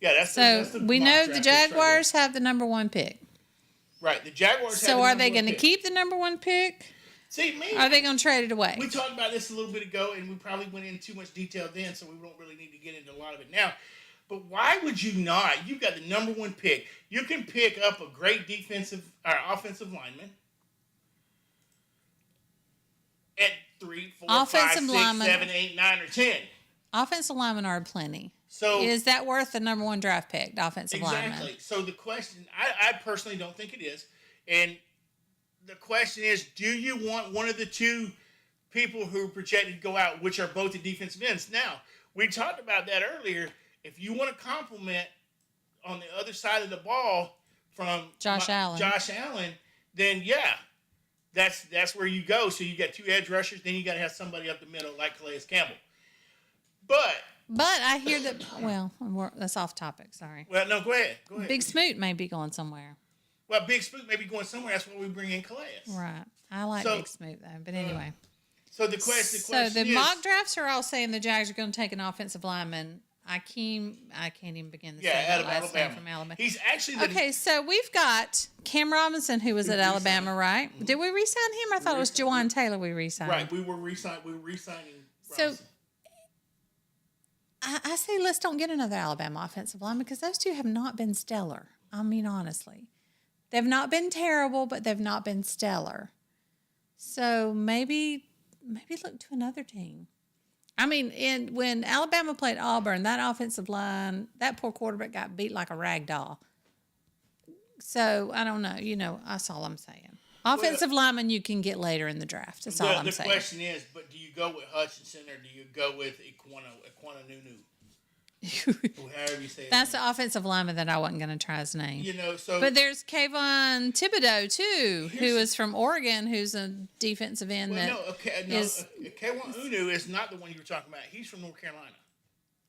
Yeah, that's So the we mock know draft the picks right Jaguars have the number one pick. there. Right, the Jaguars. have So the are number they one going to pick. keep the number one pick? See, me. Are they going to trade it away? We talked about this a little bit ago, and we probably went into too much detail then, so we don't really need to get into a lot of it now. But why would you not? You've got the number one pick. You can pick up a great offensive lineman at 3, 4, 5, 6, 7, 8, 9, or 10. Offensive linemen are plenty. So Is that worth the number one draft pick, the offensive exactly. lineman? So the question, I personally don't think it is, and the question is, do you want one of the two people who are projected to go out, which are both the defensive ends? Now, we talked about that earlier. If you want to compliment on the other side of the ball from Josh Allen, then yeah, that's where you go. So you got two edge rushers, then you got to have somebody up the middle like Calais Campbell. But I hear that, well, that's off topic, sorry. well, no, go ahead. Big Smoot may be going somewhere. Well, Big Spook may be going somewhere. That's why we bring in Calais. Right. I like So- Big Smoot, though. But anyway. So the question So the is, mock drafts are all saying the Jags are going to take an offensive lineman. I can't even begin to say out that of last name Alabama. from Alabama. He's actually the Okay, so we've got Cam Robinson, who was at Alabama, right? Did we re-sign him? I thought it was Jawan Taylor we re-signed. right. We were re-signing. So- Robinson. I say let's don't get another Alabama offensive lineman because those two have not been stellar. I mean, honestly. They've not been terrible, but they've not been stellar. So maybe look to another team. I mean, when Alabama played Auburn, that offensive line, that poor quarterback got beat like a rag doll. So I don't know. That's all I'm saying. Offensive lineman you can get later in the draft. That's all I'm saying. The question is, but do you go with Hutchinson or do you go with Nunu? However you say it. That's the offensive lineman that I wasn't going to try his name. But there's Kayvon Thibodeau too, who is from Oregon, who's a defensive end. Kayvon Unu is not the one you were talking about. He's from North Carolina.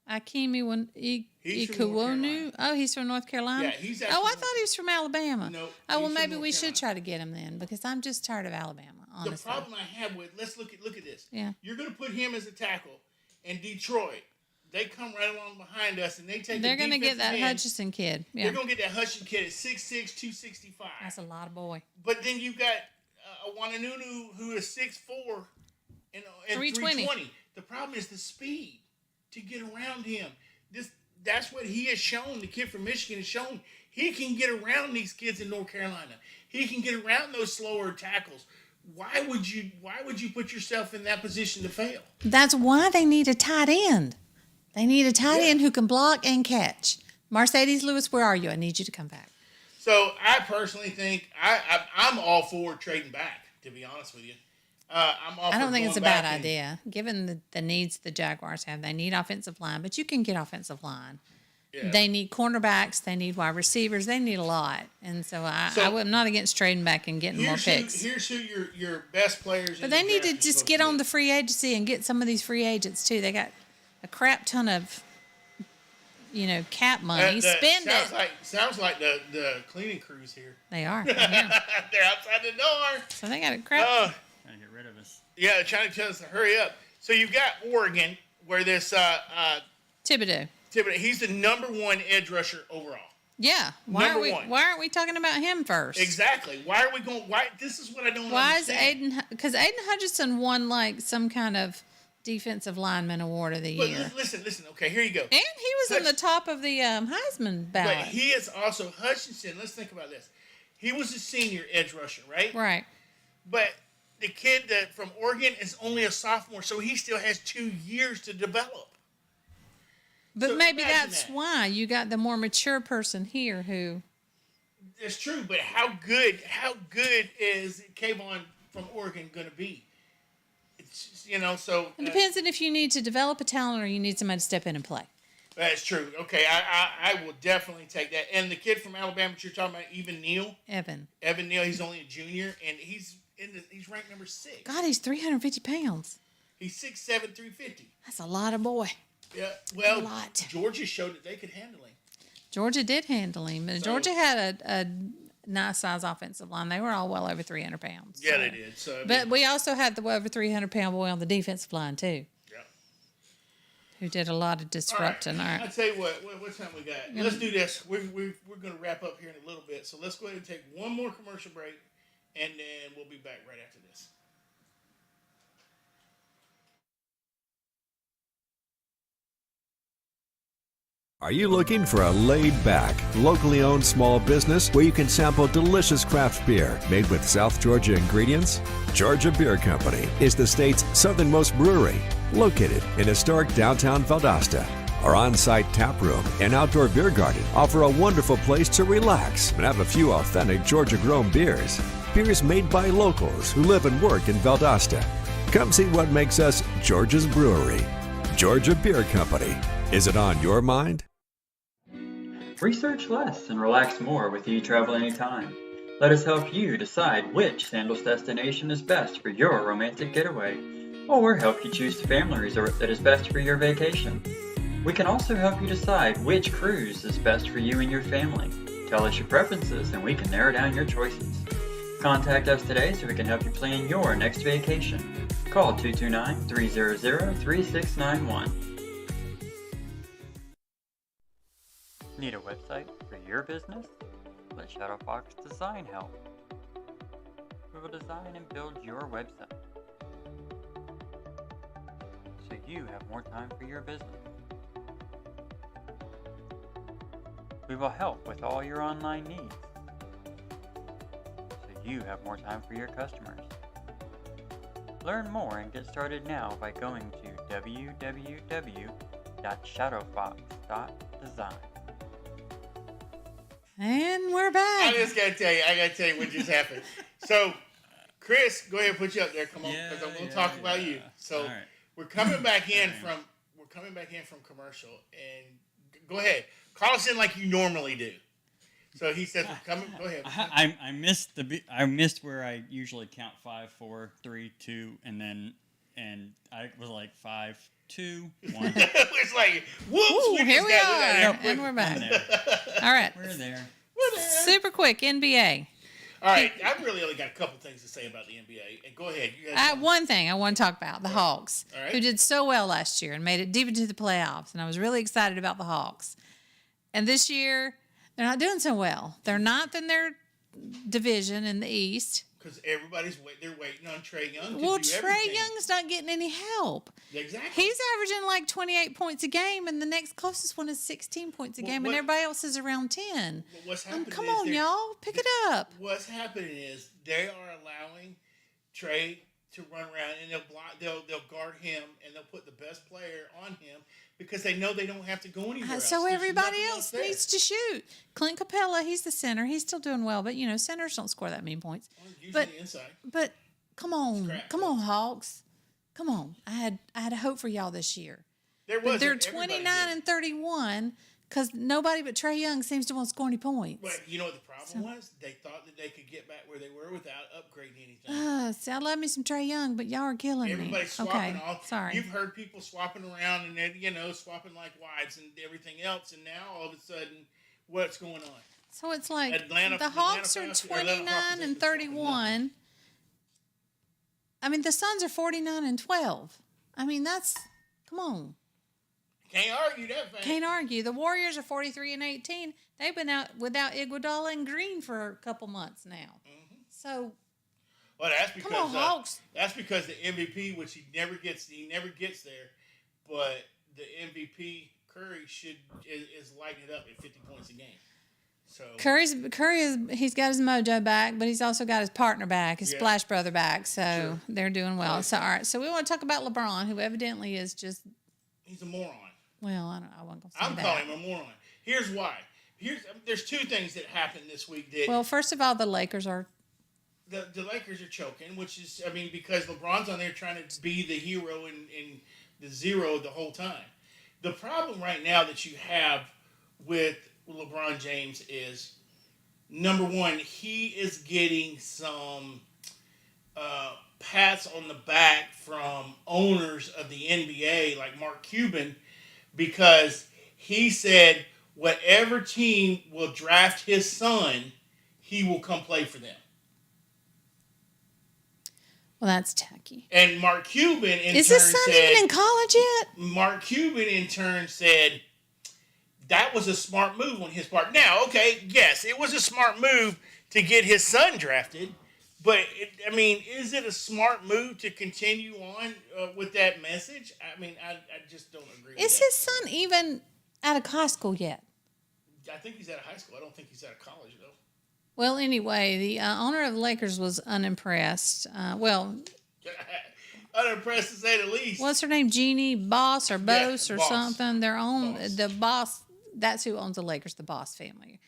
Akimi Ikuwonu. Oh, he's from North Carolina. Yeah, he's. I thought he was from Alabama. No. Oh, well, maybe we should try to get him then, because I'm just tired of Alabama. Honestly. The problem I have with let's look at this. Yeah. You're going to put him as a tackle, and Detroit. They come right along behind us, and they take. They're going to get that Hutchinson kid. Yeah. They're going to get that Hutchinson kid at 6'6", 265. That's a lot of boy. But then you got Wananunu, who is 6'4", and 320. The problem is the speed to get around him. That's what he has shown. The kid from Michigan has shown he can get around these kids in North Carolina. He can get around those slower tackles. Why would you put yourself in that position to fail? That's why they need a tight end. They need a tight end who can block and catch. Mercedes Lewis, where are you? I need you to come back. So I personally think I'm all for trading back, to be honest with you. I don't think it's a bad idea, given the needs the Jaguars have. They need offensive line, but you can get offensive line. Yeah. They need cornerbacks. They need wide receivers. They need a lot. And so I'm not against trading back and getting more picks. Here's who your best players. But they need to just get on the free agency and get some of these free agents too. They got a crap ton of, cap money. Spend it. Sounds like the cleaning crews here. They are. They're outside the door. So they got a crap. Trying to get rid of us. Yeah, they're trying to tell us to hurry up. So you've got Oregon, where this Thibodeau. He's the number 1 edge rusher overall. Yeah. Why aren't we talking about him first? Exactly. Why are we going? Why? This is what I don't understand. Is Aiden? Because Aiden Hutchinson won like some kind of defensive lineman award of the year. Listen. Okay, here you go. And he was in the top of the Heisman ballot. But he is also Hutchinson. Let's think about this. He was a senior edge rusher, right? Right. But the kid from Oregon is only a sophomore, so he still has 2 years to develop. But so maybe that's why you got the more mature person here who. It's true, but how good is Kayvon from Oregon going to be? It's so. It depends on if you need to develop a talent or you need somebody to step in and play. That's true. Okay, I will definitely take that. And the kid from Alabama that you're talking about, Evan Neal, he's only a junior, and he's ranked number 6. God, he's 350 pounds. He's 6'7", 350. That's a lot of boy. Yeah, well, Georgia showed that they could handle him. Georgia did handle him. Georgia had a nice size offensive line. They were all well over 300 pounds. Yeah, they did. So, but we also had the over 300 pound boy on the defensive line too. Yeah. Who did a lot of disrupting. All right. I'll tell you what time we got. Let's do this. We're going to wrap up here in a little bit. So let's go ahead and take one more commercial break, and then we'll be back right after this. Are you looking for a laid-back, locally owned small business where you can sample delicious craft beer made with South Georgia ingredients? Georgia Beer Company is the state's southernmost brewery, located in historic downtown Valdosta. Our on-site tap room and outdoor beer garden offer a wonderful place to relax and have a few authentic Georgia-grown beers. Beers made by locals who live and work in Valdosta. Come see what makes us Georgia's brewery. Georgia Beer Company. Is it on your mind? Research less and relax more with eTravel Anytime. Let us help you decide which Sandals destination is best for your romantic getaway, or help you choose the family resort that is best for your vacation. We can also help you decide which cruise is best for you and your family. Tell us your preferences and we can narrow down your choices. Contact us today so we can help you plan your next vacation. Call 229-300-3691. Need a website for your business? Let Shadowfox Design help. We will design and build your website so you have more time for your business. We will help with all your online needs so you have more time for your customers. Learn more and get started now by going to www.shadowfox.design. And we're I back. just gotta tell you what just happened. So, Chris, go ahead and put you up there. Come on, because I'm gonna talk about you. So, All right. we're coming back in from commercial, and go ahead, call us in like you normally do. So he says, "We're coming." Go ahead. I missed I missed where I usually count 5, 4, 3, 2, and I was like 5, 2, 1. It's like, whoops! Ooh, here we are, got and we're back. There. All right, We're there. super quick NBA. All right, I really only got a couple things to say about the NBA. And go ahead, you guys. One thing I want to talk about, the Hawks, All right. who did so well last year and made it deep into the playoffs. And I was really excited about the Hawks. And this year, they're not doing so well. They're ninth in their division in the East. Because they're waiting on Trae Young. Well, to do Trae everything. Young's not getting any help. Exactly. He's averaging like 28 points a game, and the next closest one is 16 points a Well, game, and everybody else is around 10. What's happening? Come is on, y'all, pick it up. What's happening is they are allowing Trae to run around, and they'll guard him, and they'll put the best player on him because they know they don't have to go anywhere else. So There's everybody nothing else there. needs to shoot. Clint Capella, he's the center. He's still doing well, but centers don't score that many points. Well, usually But the inside. But come on, Scrap. come on, Hawks, come on. I had a hope for y'all this year. There But was they're everybody 29 did. and 31 because nobody but Trae Young seems to want to score any points. But you know what the problem was? They thought that they could get back where they were without upgrading anything. See, I love me some Trae Young, but y'all are killing Everybody's me. swapping Okay, off. sorry. You've heard people swapping around and then, swapping like wives and everything else. And now all of a sudden, what's going on? So it's like Atlanta- the Hawks are Atlanta Falcons 29 have and been swapping 31. I mean, the Suns are 49 and 12. I mean, come on. Can't argue that fact. Can't argue. The Warriors are 43 and 18. They've been out without Iguodala and Green for a couple months now. Mm-hmm. So Well, that's because on, Hawks. That's because the MVP, which he never gets there, but the MVP Curry is lighting it up at 50 points a game. So He's got his mojo back, but he's also got his partner back, his Splash Brother back. So Sure. they're doing well. So all right. So we want to talk about LeBron, who evidently is just he's a moron. well. I wasn't gonna say I'm that. calling him a moron. Here's why. There's two things that happened this week that Well, first of all, the Lakers are. the Lakers are choking, which is, because LeBron's on there trying to be the hero and the zero the whole time. The problem right now that you have with LeBron James is, number one, he is getting some pats on the back from owners of the NBA, like Mark Cuban, because he said whatever team will draft his son, he will come play for them. Well, that's tacky. And Mark Cuban in Is turn his son said, even in college yet? Mark Cuban in turn said that was a smart move on his part. Now, okay, yes, it was a smart move to get his son drafted, but is it a smart move to continue on with that message? I just don't agree. Is with his son even out of high school yet? that. I think he's out of high school. I don't think he's out of college though. Well, anyway, the owner of the Lakers was unimpressed. Unimpressed to say the least. What's her name? Jeannie Boss or Bose or Boss. something? They're on Boss. the Boss. That's who owns the Lakers, the Boss family.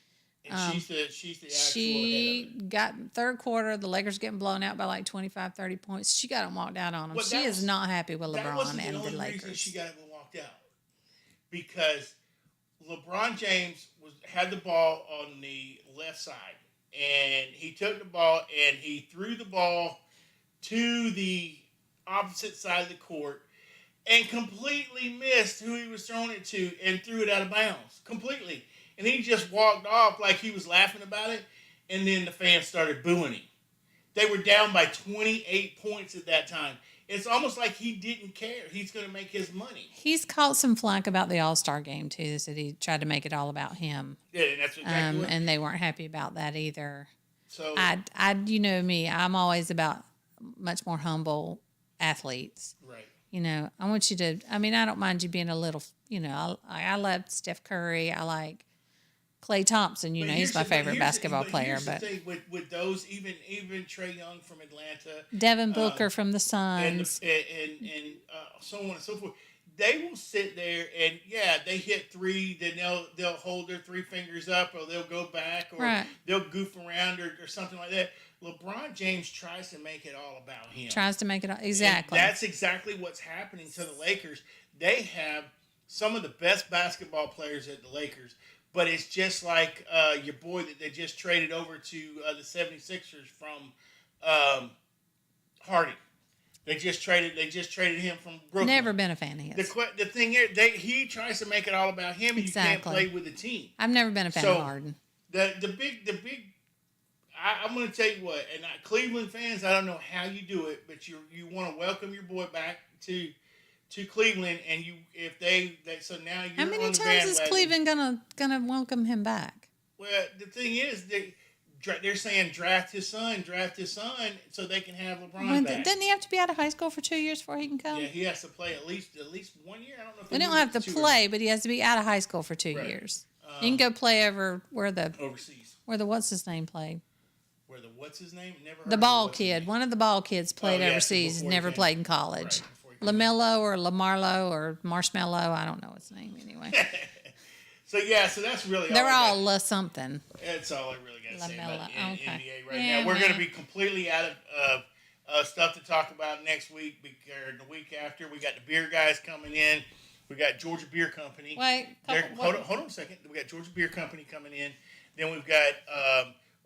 And she's the actual She head of it. got third quarter. The Lakers getting blown out by like 25, 30 points. She got them walked out on them. Well, She is not happy with That LeBron wasn't and the the only reason Lakers. she got walked out, because LeBron James had the ball on the left side, and he took the ball and he threw the ball to the opposite side of the court and completely missed who he was throwing it to and threw it out of bounds completely. And he just walked off like he was laughing about it, and then the fans started booing him. They were down by 28 points at that time. It's almost like he didn't care. He's going to make his money. He's caught some flack about the All-Star game, too. They said he tried to make it all about him. Yeah, and that's exactly what. And they weren't happy about that either. So You know me, I'm always about much more humble athletes. right. I want you to, I don't mind you being a little, I love Steph Curry. I like Klay Thompson, But he's my favorite basketball player. Here's But the thing with those, even Trae Young from Atlanta, Devin Booker from the and Suns. and so on and so forth, they will sit there and they hit three, then they'll hold their three fingers up, or they'll go back, or Right. they'll goof around, or something like that. LeBron James tries to make it all about him. Tries to make it And exactly. that's exactly what's happening to the Lakers. They have some of the best basketball players at the Lakers, but it's just like your boy that they just traded over to the 76ers from Hardy. They just traded him from Brooklyn. Never been a fan of his. The thing is, he tries to make it all about him, and you can't Exactly. play with the team. I've never been a fan of Harden. The big. I'm going to tell you what, and Cleveland fans, I don't know how you do it, but you want to welcome your boy back to Cleveland, and so now you're How many on the times is bandwagon. Cleveland gonna welcome him back? Well, the thing is, they're saying draft his son, so they can have LeBron back. Doesn't he have to be out of high school for 2 years before he can come? Yeah, he has to play at least 1 year. I don't know if We don't have to play, but he has to be out of high school for 2 Right. years. He can go play over where the overseas. what's his name played. Where the what's his name? Never heard The of ball what's his kid. name. One of the ball kids played yeah, overseas, before he never came. played in college. Right, before he came. LaMelo or Lamarlo or Marshmallow. I don't know his name anyway. So that's really They're all. all La something. That's all I really got to say about Lamella, okay. NBA right Yeah, now. We're going to man. be completely out of stuff to talk about next week, or the week after. We got the beer guys coming in. We got Georgia Beer Company. Wait, Hold on a second. We got Georgia Beer Company coming in. Then we've got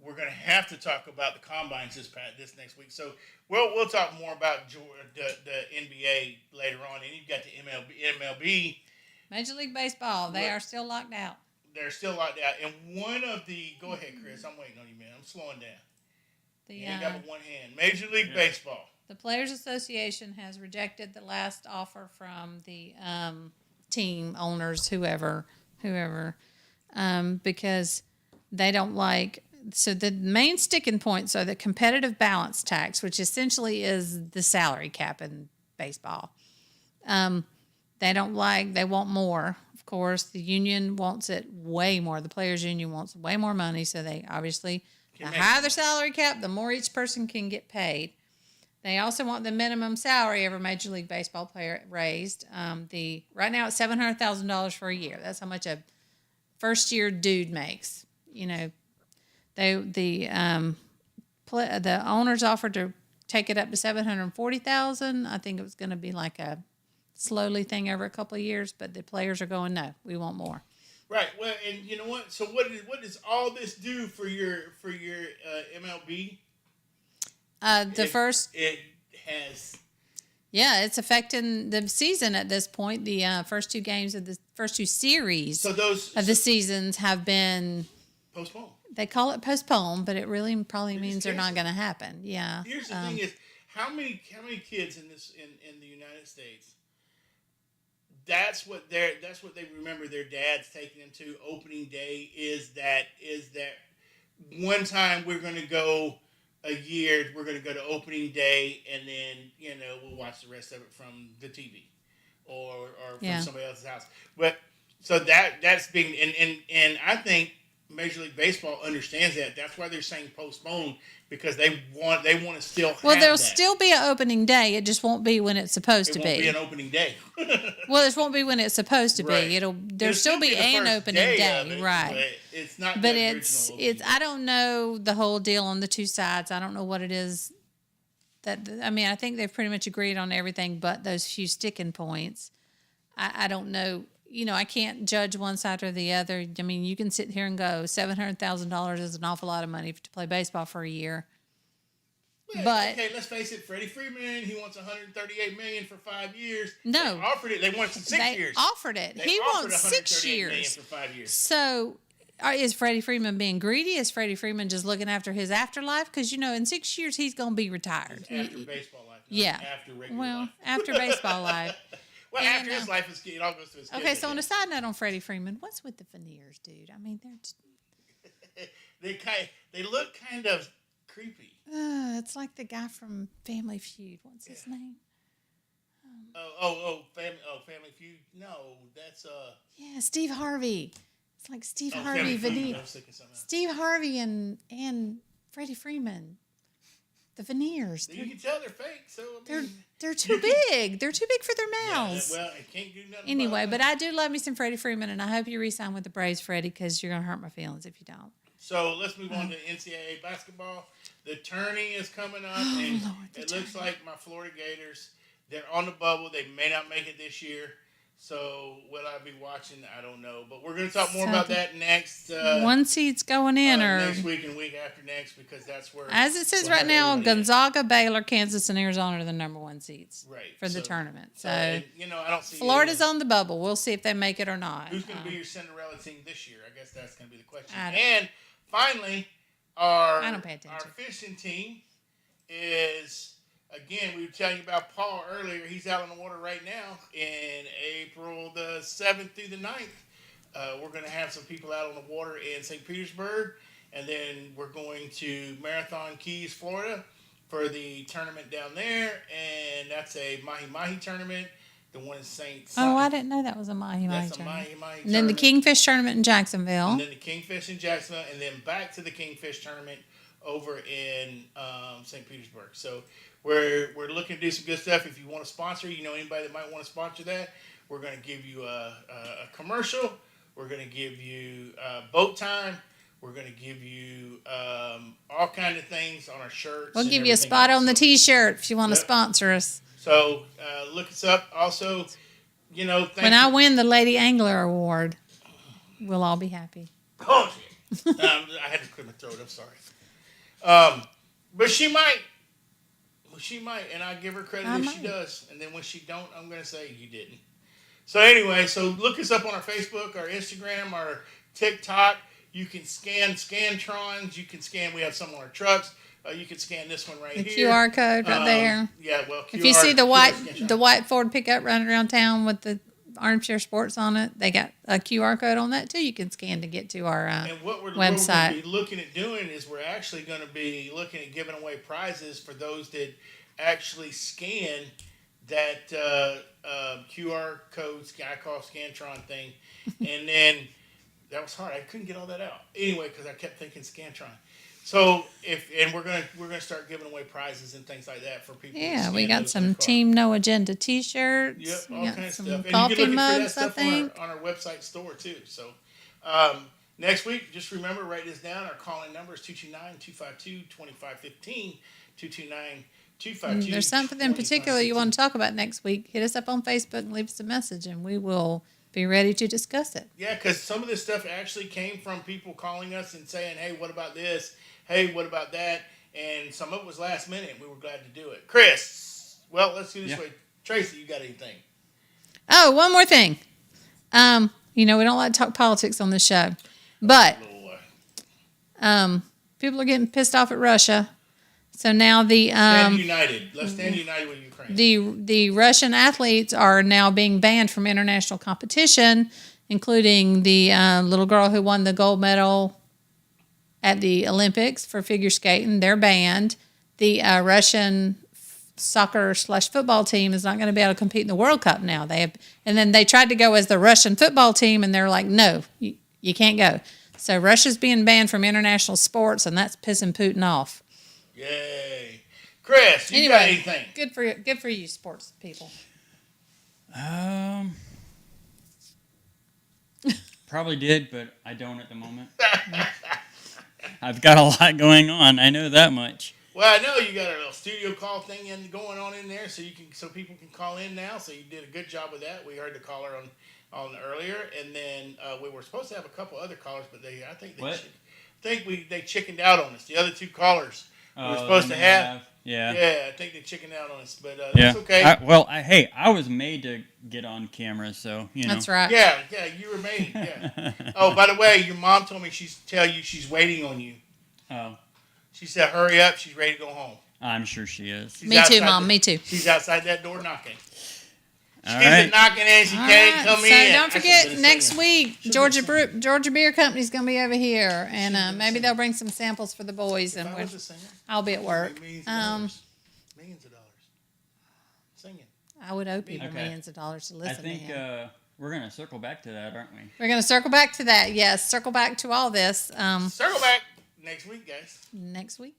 we're going to have to talk about the combines this next week. So we'll talk more about the NBA later on. And you've got the MLB. Major League Baseball. They are still locked out. They're still locked out. And one of the go ahead, Chris. I'm waiting on you, man. I'm slowing down. You ain't got but one hand. Major League Baseball. The Players Association has rejected the last offer from the team owners, whoever, because they don't like. So the main sticking points are the competitive balance tax, which essentially is the salary cap in baseball. They don't like. They want more. Of course, the union wants it way more. The players' union wants way more money, so they obviously the higher their salary cap, the more each person can get paid. They also want the minimum salary of a Major League Baseball player raised. Right now it's $700,000 for a year. That's how much a first year dude makes. You know, the owners offered to take it up to $740,000. I think it was going to be like a slowly thing over a couple of years, but the players are going, no, we want more. Right. Well, and you know what? So what does all this do for your MLB? It has. Yeah, it's affecting the season at this point. The first two games of the first two series of the seasons have been postponed. They call it postponed, but it really probably means they're not going to happen. Yeah. Here's the thing: is how many kids in the United States? That's what they remember their dads taking them to opening day. Is that one time we're going to go a year, we're going to go to opening day, and then we'll watch the rest of it from the TV or from somebody else's house. But so that's being and I think Major League Baseball understands that. That's why they're saying postpone, because they want to still have there'll that. still be an opening day. It just won't be when it's supposed to be. It won't be an opening day. Well, it won't be when it's supposed to Right. be. There'll still be an opening day, right? But it's not. But the it's original opening I don't know the whole deal on the two sides. I don't know what it is. I think they've pretty much agreed on everything, but those few sticking points. I don't know. I can't judge one side or the other. I mean, you can sit here and go, $700,000 is an awful lot of money to play baseball for a year. Yeah, But okay, let's face it. Freddie Freeman, he wants $138 million for 5 years. No. They offered it. They wanted 6 years. Offered it. They He offered wants $138 6 million years. for 5 years. So, is Freddie Freeman being greedy? Is Freddie Freeman just looking after his afterlife? Because in 6 years he's going to be retired. After baseball life. Yeah. After regular life. After baseball life. Well, And, after his life, it all goes to his kids. Okay, so on a side note on Freddie Freeman, what's with the veneers, dude? I mean, they're just, they look kind of creepy. it's like the guy from Family Feud. What's his name? Family Feud. No, that's Yeah, Steve Harvey. It's like Steve Harvey Family Feud. veneer. I was thinking something else. Steve Harvey and Freddie Freeman. The veneers. You can tell they're fake. So I mean, They're too big. They're too big for their mouths. well, I can't do nothing. Anyway, about but that. I do love me some Freddie Freeman, and I hope you re-sign with the Braves, Freddie, because you're gonna hurt my feelings if you don't. So let's move on to NCAA basketball. The tourney is coming up, and it looks like my Florida Gators, they're on the bubble. They may not make it this year. So will I be watching? I don't know. But we're going to talk more about that next. One seed's going in, or next week and week after next, because that's where. as it says we'll right have now, everybody in. Gonzaga, Baylor, Kansas, and Arizona are the number 1 seeds Right, for the so- tournament. So and, I don't see Florida's anyone- on the bubble. We'll see if they make it or not. Who's going to be your Cinderella team this year? I guess that's going to be the question. I don't- And finally, our I don't pay attention. our fishing team is. Again, we were telling you about Paul earlier. He's out on the water right now in April the 7th through the 9th. We're going to have some people out on the water in St. Petersburg. And then we're going to Marathon Keys, Florida for the tournament down there. And that's a mahi-mahi tournament. The one in St. Oh, I didn't know that was a mahi-mahi That's a tournament. mahi-mahi And then the tournament. Kingfish tournament in Jacksonville. And then the Kingfish in Jacksonville, and then back to the Kingfish tournament over in St. Petersburg. So we're looking to do some good stuff. If you want to sponsor, anybody that might want to sponsor that, we're going to give you a commercial. We're going to give you boat time. We're going to give you all kind of things on our shirts. We'll and give you a everything spot else. on the So- T-shirt if you want to Yep. sponsor us. So look us up. Also, thank When I win the Lady Angler Award, we'll all be happy. Oh, shit. I had to clear my throat. I'm sorry. But she might. Well, she might, and I give her credit I if she might. does. And then when she don't, I'm going to say you didn't. So anyway, look us up on our Facebook, our Instagram, our TikTok. You can scan Scantrons. You can scan. We have some on our trucks. You can scan this one right The here. QR code right there. Yeah, well, If you see the QR the white Ford pickup running around town with the Armchair Sports on it, they got a QR code on that too. You can scan to get to our And what we're website. going to be looking at doing is we're actually going to be looking at giving away prizes for those that actually scan that QR code, I call Scantron thing. And then that was hard. I couldn't get all that out anyway because I kept thinking Scantron. So we're gonna start giving away prizes and things like that for people. that Yeah, we scan got those some in their car. Team No Agenda T-shirts. Yep, We all got kinds of some stuff. And coffee you can look for that mugs, I stuff think. on our website store too. So next week, just remember, write this down. Our calling number is 229-252-2515, 229-252. There's something in particular you want to talk about next week, hit us up on Facebook and leave us a message, and we will be ready to discuss it. Yeah, because some of this stuff actually came from people calling us and saying, hey, what about this? Hey, what about that? And some of it was last minute. We were glad to do it. Chris, well, let's do this way. Tracy, you got anything? Oh, one more thing. We don't like to talk politics on this show, but people are getting pissed off at Russia. So now the Stand united. Let's stand united with Ukraine. the Russian athletes are now being banned from international competition, including the little girl who won the gold medal at the Olympics for figure skating. They're banned. The Russian soccer/football team is not going to be able to compete in the World Cup now. And then they tried to go as the Russian football team, and they're like, no, you can't go. So Russia's being banned from international sports, and that's pissing Putin off. Yay. Chris, you Anyway, got anything? Good for you, sports people. Probably did, but I don't at the moment. I've got a lot going on. I know that much. Well, I know you got a little studio call thing going on in there, so people can call in now. So you did a good job with that. We heard the caller on earlier, and then we were supposed to have a couple other callers, but they chickened out on us. The other two callers we were supposed to have. Yeah. Yeah, I think they chickened out on us, but that's okay. I was made to get on camera, so That's right. Yeah, you were made. Yeah. Oh, by the way, your mom told me she's waiting on you. Oh, She said, "Hurry up, she's ready to go home." I'm sure she is. She's Me too, outside Mom. Me too. She's outside that door knocking. All She's right. knocking in. She All can't right, come so in. don't I should've forget, been next saying week, Should've Georgia Beer Company's going to be over here, and maybe they'll bring some samples for the boys, that. and If I was a singer, I'll be at work. Millions of dollars. Millions of dollars. Singing. I would owe people Okay. millions of dollars to I listen to think him. we're going to circle back to that, aren't we? We're going to circle back to that. Yes, circle back to all this Circle back next week, guys. next week.